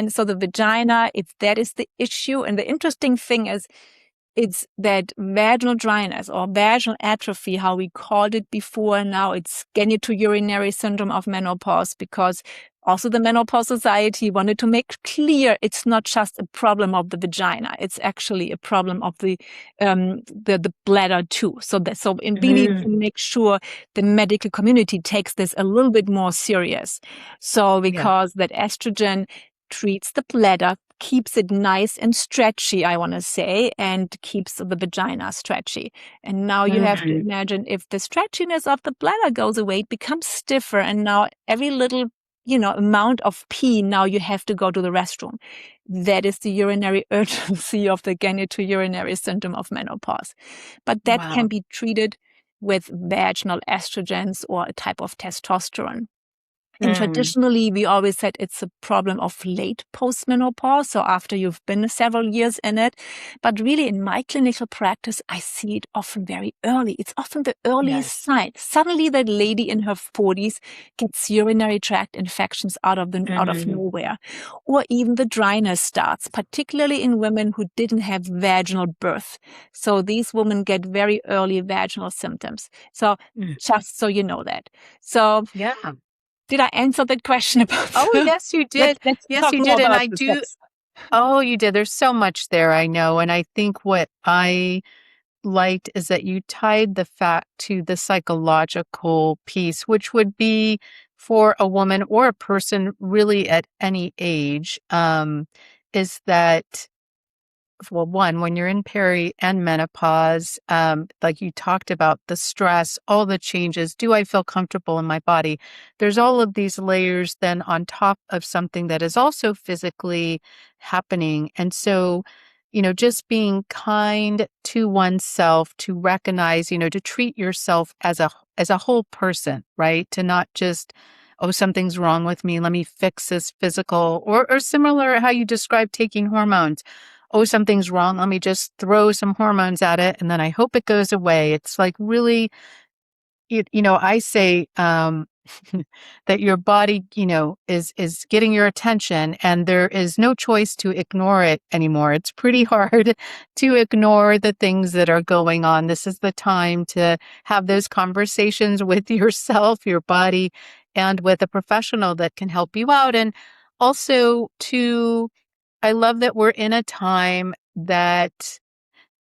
Speaker 2: so the vagina, if that is the issue, and the interesting thing is, it's that vaginal dryness or vaginal atrophy, how we called it before. Now it's genitourinary syndrome of menopause, because also the Menopause Society wanted to make clear it's not just a problem of the vagina. It's actually a problem of the bladder too. So really to make sure the medical community takes this a little bit more serious. So
Speaker 1: Yeah.
Speaker 2: because that estrogen treats the bladder, keeps it nice and stretchy, I want to say, and keeps the vagina stretchy. And now you have to imagine, if the stretchiness of the bladder goes away, it becomes stiffer. And now every little, amount of pee, now you have to go to the restroom. That is the urinary urgency of the genitourinary syndrome of menopause. But that can
Speaker 1: Wow.
Speaker 2: be treated with vaginal estrogens or a type of testosterone. And traditionally, we always said it's a problem of late postmenopause, so after you've been several years in it. But really, in my clinical practice, I see it often very early. It's often the earliest
Speaker 1: Yes.
Speaker 2: sign. Suddenly, that lady in her 40s gets urinary tract infections out of nowhere, or even the dryness starts, particularly in women who didn't have vaginal birth. So these women get very early vaginal symptoms. So just so you know that. So
Speaker 1: Yeah.
Speaker 2: did I answer that question about
Speaker 1: Oh, yes, you did.
Speaker 2: let's
Speaker 1: Yes,
Speaker 2: talk
Speaker 1: you
Speaker 2: more
Speaker 1: did. And
Speaker 2: about
Speaker 1: I
Speaker 2: the
Speaker 1: do.
Speaker 2: sex.
Speaker 1: Oh, you did. There's so much there, I know. And I think what I liked is that you tied the fact to the psychological piece, which would be for a woman or a person really at any age, is that, well, one, when you're in peri and menopause, like you talked about the stress, all the changes, do I feel comfortable in my body? There's all of these layers then on top of something that is also physically happening. And so, just being kind to oneself, to recognize, to treat yourself as a whole person, right? To not just, oh, something's wrong with me, let me fix this physical, or similar how you describe taking hormones. Oh, something's wrong, let me just throw some hormones at it and then I hope it goes away. It's like really, I say that your body, is getting your attention and there is no choice to ignore it anymore. It's pretty hard to ignore the things that are going on. This is the time to have those conversations with yourself, your body, and with a professional that can help you out. And also I love that we're in a time that,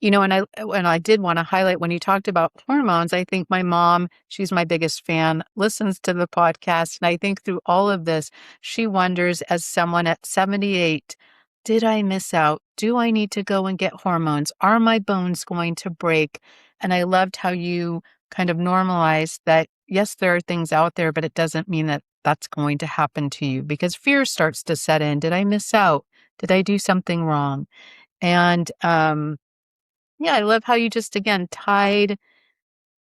Speaker 1: and I did want to highlight when you talked about hormones. I think my mom, she's my biggest fan, listens to the podcast. And I think through all of this, she wonders, as someone at 78, did I miss out? Do I need to go and get hormones? Are my bones going to break? And I loved how you kind of normalized that, yes, there are things out there, but it doesn't mean that that's going to happen to you, because fear starts to set in. Did I miss out? Did I do something wrong? And yeah, I love how you just again tied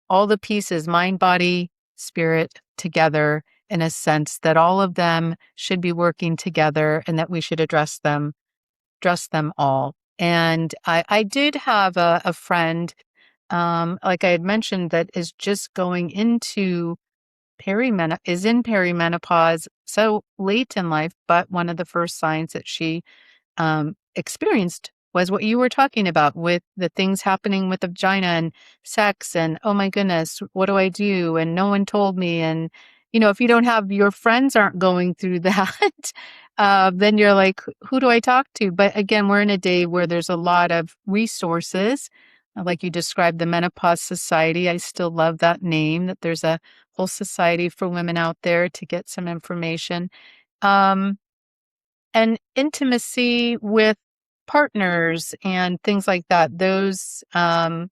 Speaker 1: all the pieces, mind, body, spirit, together in a sense that all of them should be working together and that we should address them all. And I did have a friend, like I had mentioned, that is just going into is in perimenopause, so late in life, but one of the first signs that she experienced was what you were talking about, with the things happening with the vagina and sex and, oh my goodness, what do I do? And no one told me. And, if you don't have, your friends aren't going through that, then you're like, who do I talk to? But again, we're in a day where there's a lot of resources. Like you described, the Menopause Society. I still love that name, that there's a whole society for women out there to get some information. Um, and intimacy with partners and things like that. Those, I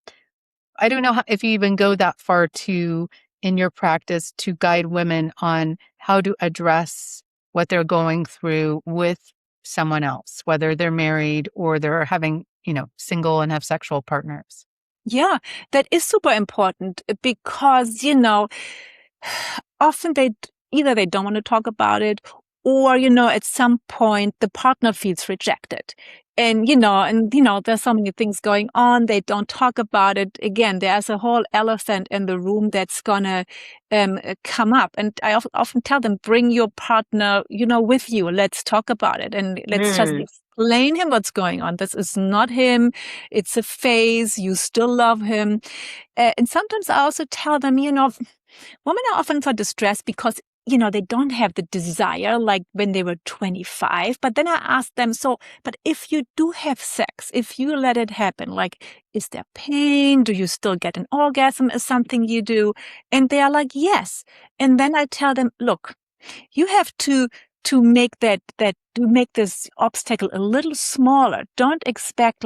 Speaker 1: don't know if you even go that far to in your practice to guide women on how to address what they're going through with someone else, whether they're married or they're having, single and have sexual partners?
Speaker 2: Yeah, that is super important because, often either they don't want to talk about it or, at some point the partner feels rejected. There's so many things going on. They don't talk about it. Again, there's a whole elephant in the room that's gonna come up. And I often tell them, bring your partner, with you. Let's talk about it and let's just explain him what's going on. This is not him. It's a phase. You still love him. And sometimes I also tell them, women are often so distressed because, they don't have the desire like when they were 25. But then I ask them, but if you do have sex, if you let it happen, like, is there pain? Do you still get an orgasm? Is something you do? And they are like, yes. And then I tell them, look, you have to make to make this obstacle a little smaller. Don't expect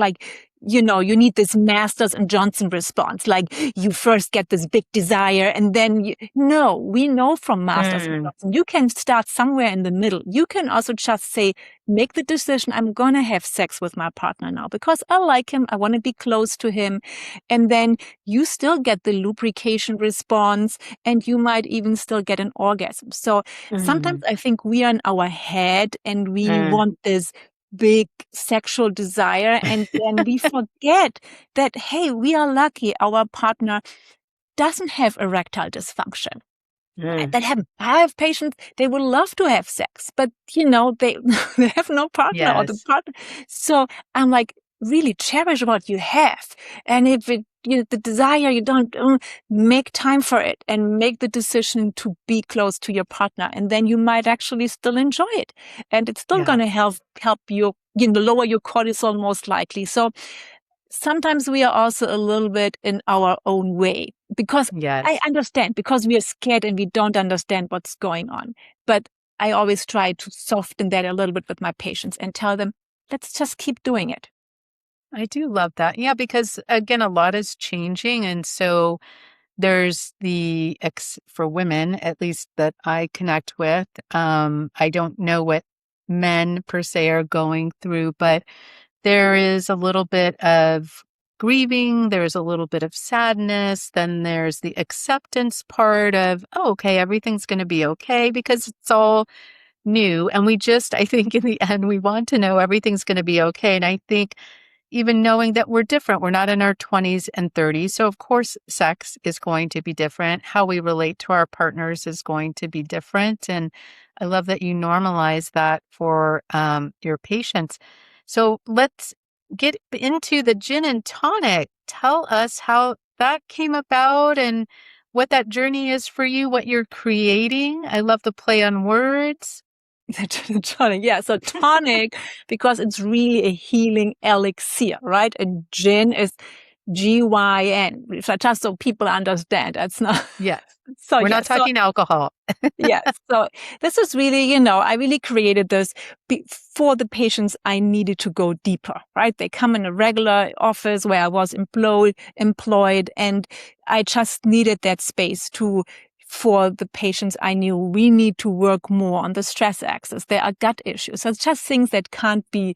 Speaker 2: you need this Masters and Johnson response. Like you first get this big desire and then no, we know from Masters and Johnson, you can start somewhere in the middle. You can also just say, make the decision, I'm going to have sex with my partner now because I like him. I want to be close to him. And then you still get the lubrication response and you might even still get an orgasm. So sometimes I think we are in our head and we want this big sexual desire. And then we forget that, hey, we are lucky. Our partner doesn't have erectile dysfunction. That happen. I have patients, they would love to have sex, but they they have no partner or the partner. So I'm like, really cherish what you have. And if the desire, you don't make time for it and make the decision to be close to your partner. And then you might actually still enjoy it. And it's still going to help you, lower your cortisol most likely. So sometimes we are also a little bit in our own way because I understand because we are scared and we don't understand what's going on. But I always try to soften that a little bit with my patients and tell them, let's just keep doing it.
Speaker 1: I do love that. Yeah, because again, a lot is changing. And so there's for women, at least that I connect with. I don't know what men per se are going through, but there is a little bit of grieving. There's a little bit of sadness. Then there's the acceptance part of, oh, okay, everything's going to be okay because it's all new. And I think in the end, we want to know everything's going to be okay. And I think even knowing that we're different, we're not in our 20s and 30s. So, of course, sex is going to be different. How we relate to our partners is going to be different. And I love that you normalize that for your patients. So, let's get into the gin and tonic. Tell us how that came about and what that journey is for you, what you're creating. I love the play on words.
Speaker 2: Tonic, yeah. So tonic, because it's really a healing elixir, right? And gin is GYN, just so people understand. That's not.
Speaker 1: Yes.
Speaker 2: So
Speaker 1: we're not talking alcohol.
Speaker 2: Yes. So this is really, I really created this for the patients. I needed to go deeper, right? They come in a regular office where I was employed, and I just needed that space for the patients. I knew we need to work more on the stress axis. There are gut issues. So it's just things that can't be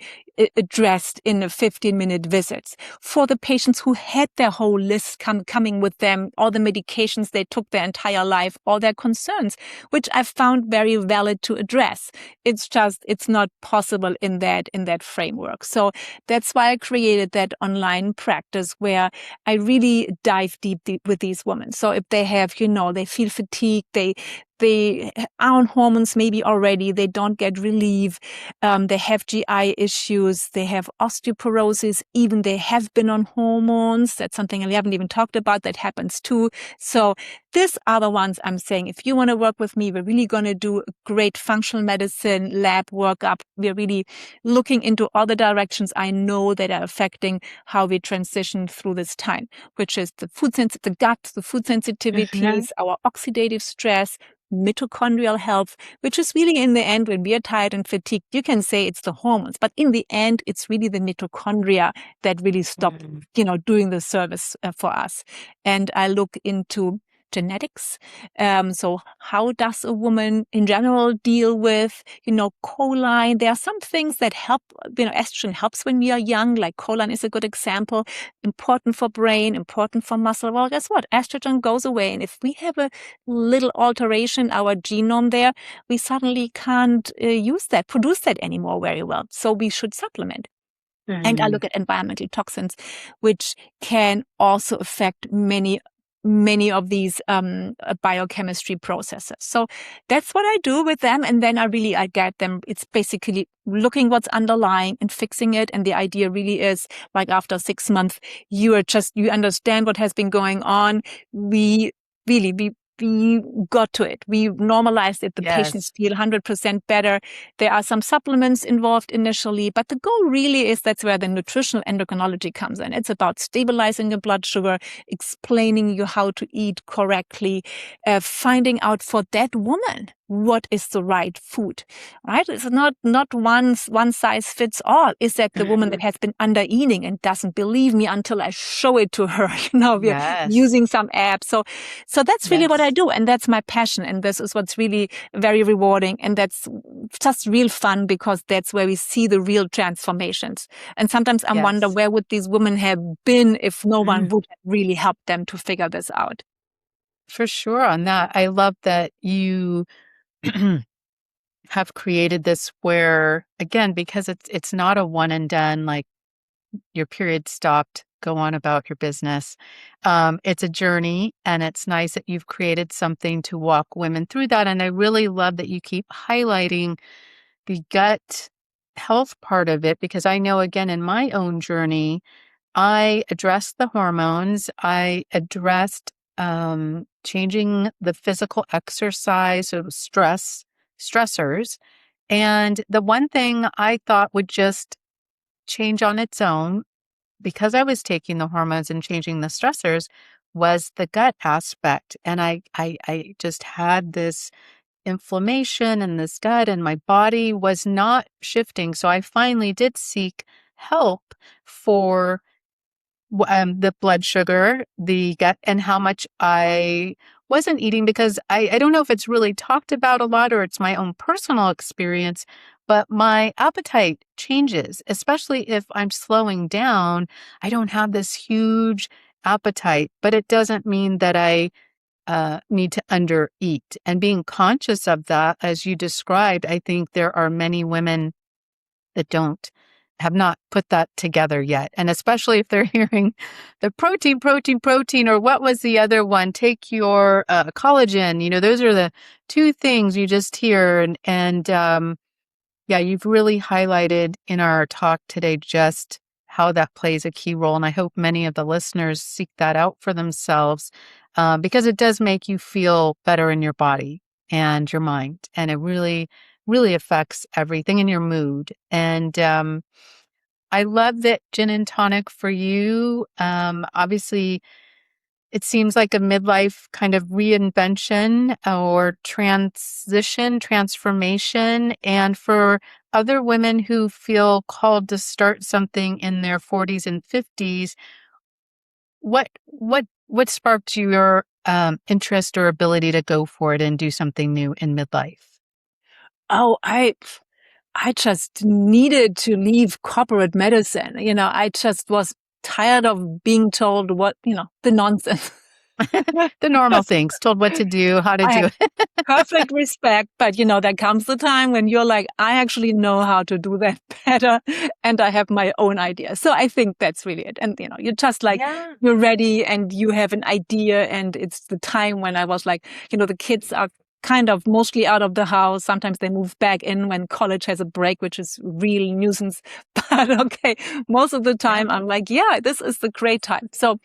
Speaker 2: addressed in a 15-minute visits. For the patients who had their whole list coming with them, all the medications they took their entire life, all their concerns, which I found very valid to address. It's not possible in that framework. So that's why I created that online practice where I really dive deep with these women. So if they have, they feel fatigued, they are on hormones maybe already, they don't get relief, they have GI issues, they have osteoporosis, even they have been on hormones. That's something we haven't even talked about. That happens too. So these are the ones I'm saying, if you want to work with me, we're really going to do a great functional medicine lab workup. We're really looking into all the directions I know that are affecting how we transition through this time, which is the gut, the food sensitivities, our oxidative stress, mitochondrial health, which is really in the end, when we are tired and fatigued, you can say it's the hormones, but in the end, it's really the mitochondria that really stop, doing the service for us. And I look into genetics. So how does a woman in general deal with, choline? There are some things that help, estrogen helps when we are young, like choline is a good example, important for brain, important for muscle. Well, guess what? Estrogen goes away. And if we have a little alteration in our genome there, we suddenly can't produce that anymore very well. So we should supplement. And I look at environmental toxins, which can also affect many of these biochemistry processes. So that's what I do with them. And then I get them. It's basically looking what's underlying and fixing it. And the idea really is, like, after 6 months, you understand what has been going on. We got to it. We normalized it. The patients feel 100% better. There are some supplements involved initially, but the goal really is, that's where the nutritional endocrinology comes in. It's about stabilizing your blood sugar, explaining you how to eat correctly, finding out for that woman what is the right food, right? It's not one size fits all. Is that the woman that has been under eating and doesn't believe me until I show it to her? We're using some apps. So that's really what I do. And that's my passion. And this is what's really very rewarding. And that's just real fun, because that's where we see the real transformations. And sometimes I wonder, where would these women have been if no one would have really helped them to figure this out?
Speaker 1: For sure on that. I love that you have created this where, again, because it's not a one and done, like your period stopped, go on about your business. It's a journey, and it's nice that you've created something to walk women through that. And I really love that you keep highlighting the gut health part of it, because I know, again, in my own journey, I addressed the hormones. I addressed changing the physical exercise, so stressors. And the one thing I thought would just change on its own, because I was taking the hormones and changing the stressors, was the gut aspect. And I just had this inflammation in this gut, and my body was not shifting. So I finally did seek help for the blood sugar, the gut, and how much I wasn't eating, because I don't know if it's really talked about a lot or it's my own personal experience, but my appetite changes, especially if I'm slowing down. I don't have this huge appetite, but it doesn't mean that I need to undereat. And being conscious of that, as you described, I think there are many women that have not put that together yet. And especially if they're hearing the protein, or what was the other one? Take your collagen. Those are the two things you just hear. And yeah, you've really highlighted in our talk today just how that plays a key role. And I hope many of the listeners seek that out for themselves, because it does make you feel better in your body and your mind. And it really, really affects everything in your mood. And I love that gin and tonic for you. Obviously, it seems like a midlife kind of reinvention or transformation. And for other women who feel called to start something in their 40s and 50s, what sparked your interest or ability to go for it and do something new in midlife?
Speaker 2: Oh, I just needed to leave corporate medicine. I just was tired of being told the nonsense.
Speaker 1: The normal things, told what to do, how to do it.
Speaker 2: Perfect respect. But there comes the time when you're like, I actually know how to do that better, and I have my own idea. So I think that's really it. And you're just like, you're ready and you have an idea. And it's the time when I was like, the kids are kind of mostly out of the house. Sometimes they move back in when college has a break, which is real nuisance. But okay, most of the time I'm like, yeah, this is the great time. So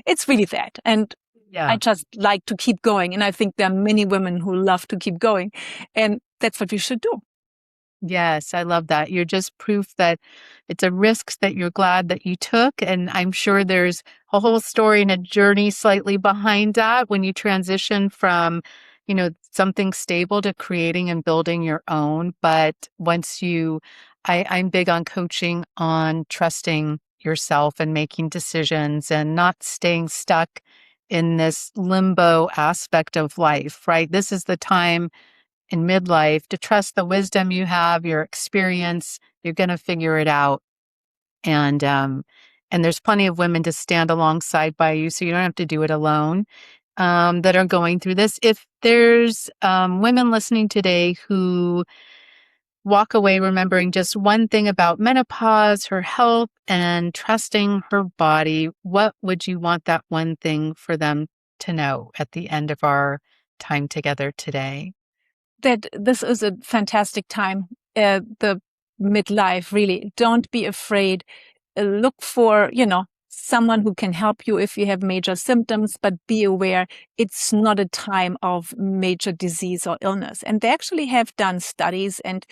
Speaker 2: it's really that. And I just like to keep going. And I think there are many women who love to keep going. And that's what we should do.
Speaker 1: Yes, I love that. You're just proof that it's a risk that you're glad that you took. And I'm sure there's a whole story and a journey slightly behind that when you transition from, something stable to creating and building your own. But I'm big on coaching, on trusting yourself and making decisions and not staying stuck in this limbo aspect of life, right? This is the time in midlife to trust the wisdom you have, your experience. You're going to figure it out. And there's plenty of women to stand alongside by you, so you don't have to do it alone, that are going through this. If there's women listening today who walk away remembering just one thing about menopause, her health, and trusting her body, what would you want that one thing for them to know at the end of our time together today?
Speaker 2: That this is a fantastic time. The midlife, really. Don't be afraid. Look for, someone who can help you if you have major symptoms, but be aware it's not a time of major disease or illness. And they actually have done studies and,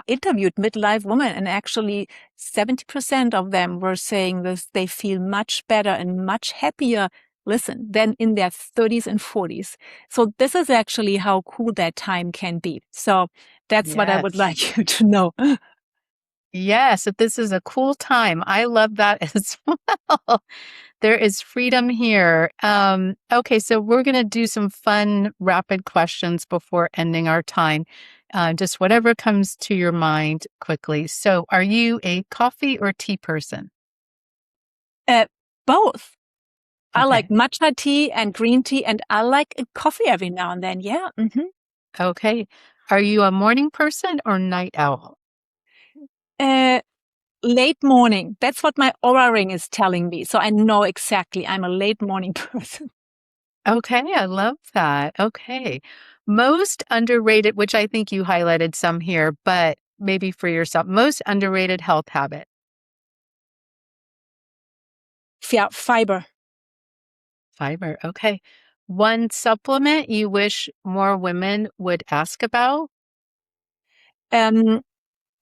Speaker 2: interviewed midlife women, and actually 70% of them were saying this. They feel much better and much happier, listen, than in their 30s and 40s. So this is actually how cool that time can be. So that's what I would
Speaker 1: Yes.
Speaker 2: like you to know.
Speaker 1: Yes, that this is a cool time. I love that as well. There is freedom here. Okay, so we're going to do some fun, rapid questions before ending our time. Just whatever comes to your mind quickly. So, are you a coffee or tea person?
Speaker 2: Both. I like
Speaker 1: Okay.
Speaker 2: matcha tea and green tea, and I like a coffee every now and then. Yeah.
Speaker 1: Okay. Are you a morning person or night owl?
Speaker 2: Uh, Late morning. That's what my aura ring is telling me. So I know exactly I'm a late morning person.
Speaker 1: Okay, I love that. Okay. Most underrated, which I think you highlighted some here, but maybe for yourself, most underrated health habit.
Speaker 2: Yeah, fiber.
Speaker 1: Fiber. Okay. One supplement you wish more women would ask about?
Speaker 2: Um,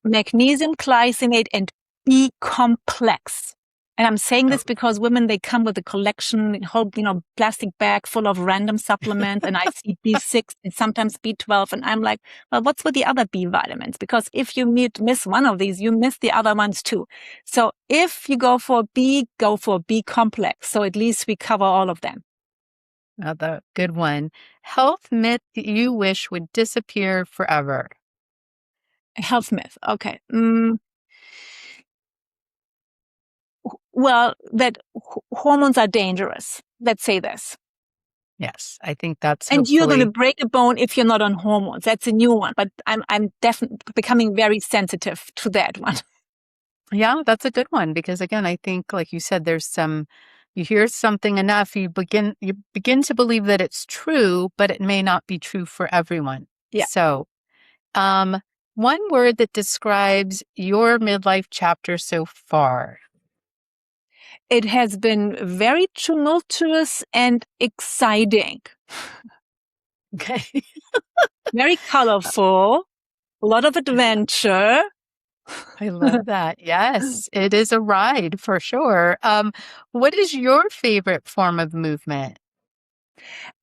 Speaker 2: Magnesium glycinate and B complex. And I'm saying
Speaker 1: Oh,
Speaker 2: this because women, they come with a collection, whole, plastic bag full of random supplements. And I see B6 and sometimes B12. And I'm like, well, what's with the other B vitamins? Because if you miss one of these, you miss the other ones too. So if you go for B, go for B complex. So at least we cover all of them.
Speaker 1: the good one. Health myth you wish would disappear forever.
Speaker 2: Health myth. Okay. Well, that hormones are dangerous. Let's say this.
Speaker 1: Yes, I think that's
Speaker 2: And you're going to
Speaker 1: hopefully.
Speaker 2: break a bone if you're not on hormones. That's a new one, but I'm definitely becoming very sensitive to that one.
Speaker 1: Yeah, that's a good one because again, I think like you said, you hear something enough, you begin to believe that it's true, but it may not be true for everyone.
Speaker 2: Yeah.
Speaker 1: So, um, one word that describes your midlife chapter so far.
Speaker 2: It has been very tumultuous and exciting,
Speaker 1: Okay.
Speaker 2: very colorful, a lot of adventure.
Speaker 1: I love that. Yes, it is a ride for sure. What is your favorite form of movement?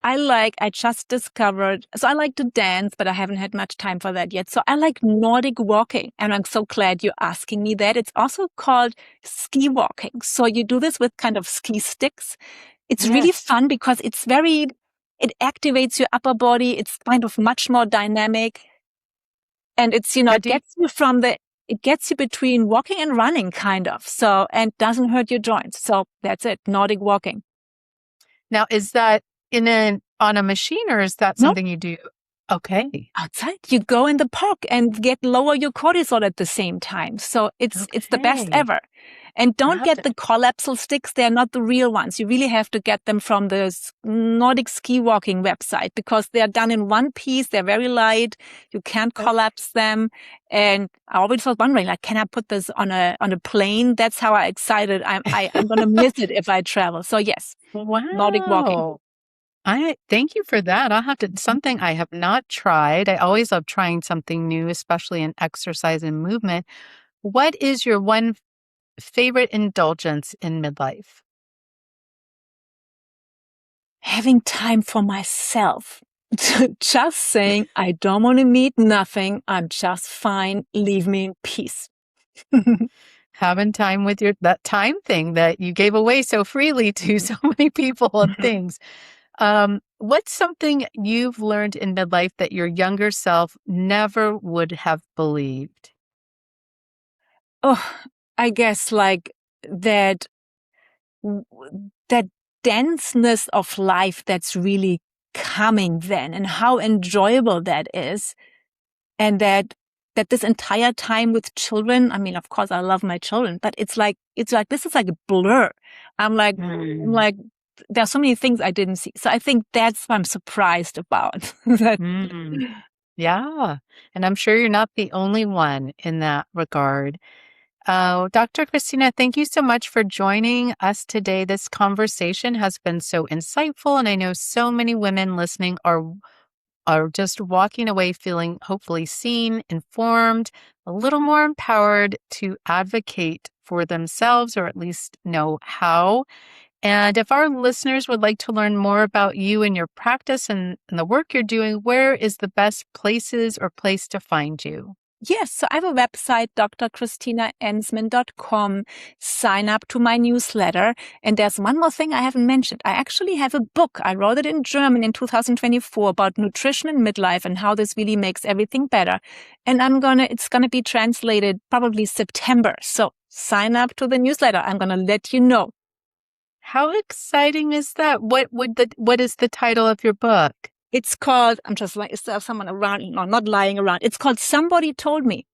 Speaker 2: I just discovered, so I like to dance, but I haven't had much time for that yet. So I like Nordic walking, and I'm so glad you're asking me that. It's also called ski walking. So you do this with kind of ski sticks. It's really
Speaker 1: Yes.
Speaker 2: fun because it activates your upper body. It's kind of much more dynamic. And it's,
Speaker 1: Now, do you,
Speaker 2: it gets you between walking and running kind of. So, and doesn't hurt your joints. So that's it. Nordic walking.
Speaker 1: now is that on a machine or is that
Speaker 2: No,
Speaker 1: something you do? Okay.
Speaker 2: outside. You go in the park and lower your cortisol at the same time. So it's the best
Speaker 1: Okay.
Speaker 2: ever. And
Speaker 1: I
Speaker 2: don't
Speaker 1: have
Speaker 2: get
Speaker 1: to.
Speaker 2: the collapsal sticks. They're not the real ones. You really have to get them from the Nordic ski walking website because they're done in one piece. They're very light. You can't collapse them. And I always was wondering, like, can I put this on a plane? That's how excited I'm going to miss it if I travel. So yes, Nordic walking.
Speaker 1: Wow. I thank you for that. I'll have to something I have not tried. I always love trying something new, especially in exercise and movement. What is your one favorite indulgence in midlife?
Speaker 2: Having time for myself. Just saying, I don't want to meet nothing. I'm just fine. Leave me in peace.
Speaker 1: having time with that time thing that you gave away so freely to so many people and things. What's something you've learned in midlife that your younger self never would have believed?
Speaker 2: Oh, I guess like that, that denseness of life that's really coming then, and how enjoyable that is. And that this entire time with children, I mean, of course I love my children, but it's like this is like a blur. I'm like there's so many things I didn't see. So I think that's what I'm surprised about. That
Speaker 1: Mm. Yeah. And I'm sure you're not the only one in that regard. Dr. Christina, thank you so much for joining us today. This conversation has been so insightful, and I know so many women listening are just walking away feeling hopefully seen, informed, a little more empowered to advocate for themselves, or at least know how. And if our listeners would like to learn more about you and your practice and the work you're doing, where is the best places or place to find you?
Speaker 2: Yes, so I have a website, drchristinaenzmann.com. Sign up to my newsletter. And there's one more thing I haven't mentioned. I actually have a book. I wrote it in German in 2024 about nutrition and midlife and how this really makes everything better. And it's gonna be translated probably September. So sign up to the newsletter. I'm gonna let you know.
Speaker 1: How exciting is that? What is the title of your book?
Speaker 2: It's called, I'm just like, is there someone around? No, not lying around. It's called Somebody Told Me.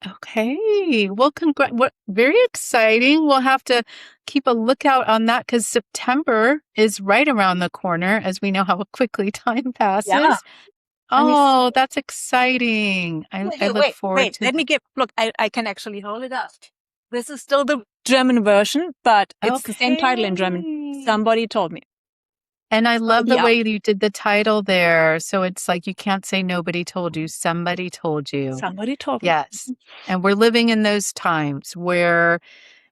Speaker 1: Okay. Well, very exciting. We'll have to keep a lookout on that because September is right around the corner, as we know how quickly time passes.
Speaker 2: Yeah.
Speaker 1: Oh, that's exciting. I look forward
Speaker 2: Wait.
Speaker 1: to
Speaker 2: Let me I can actually hold it up. This is still the German version, but it's the same title in German.
Speaker 1: Okay.
Speaker 2: Somebody told me.
Speaker 1: And I love the
Speaker 2: Yeah.
Speaker 1: way you did the title there. So it's like you can't say nobody told you, somebody told you.
Speaker 2: Somebody told me.
Speaker 1: Yes. And we're living in those times where,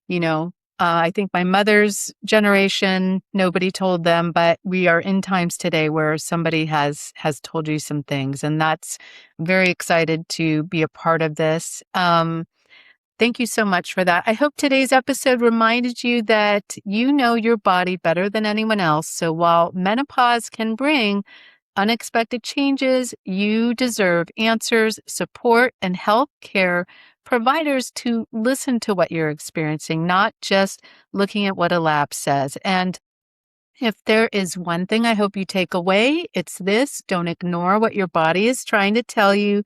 Speaker 1: you know, I think my mother's generation, nobody told them, but we are in times today where somebody has told you some things. And that's very excited to be a part of this. Thank you so much for that. I hope today's episode reminded you that you know your body better than anyone else. So while menopause can bring unexpected changes, you deserve answers, support, and health care providers to listen to what you're experiencing, not just looking at what a lab says. And if there is one thing I hope you take away, it's this: don't ignore what your body is trying to tell you.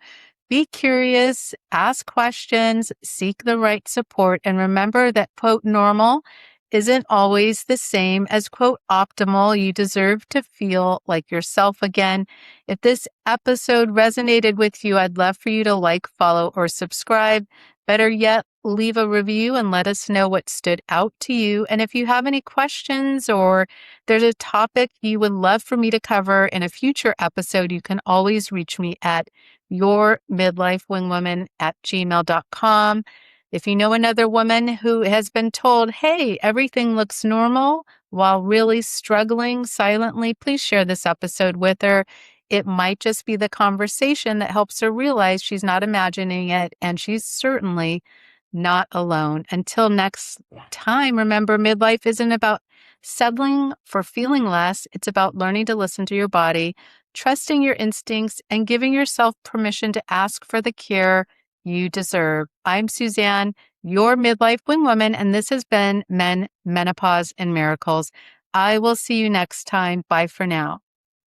Speaker 1: Be curious, ask questions, seek the right support, and remember that, quote, normal isn't always the same as, quote, optimal. You deserve to feel like yourself again. If this episode resonated with you, I'd love for you to like, follow, or subscribe. Better yet, leave a review and let us know what stood out to you. And if you have any questions or there's a topic you would love for me to cover in a future episode, you can always reach me at yourmidlifewingwoman@gmail.com. If you know another woman who has been told, hey, everything looks normal while really struggling silently, please share this episode with her. It might just be the conversation that helps her realize she's not imagining it, and she's certainly not alone. Until next time, remember, midlife isn't about settling for feeling less. It's about learning to listen to your body, trusting your instincts, and giving yourself permission to ask for the care you deserve. I'm Suzanne, your midlife wingwoman, and this has been Menopause and Miracles. I will see you next time. Bye for now.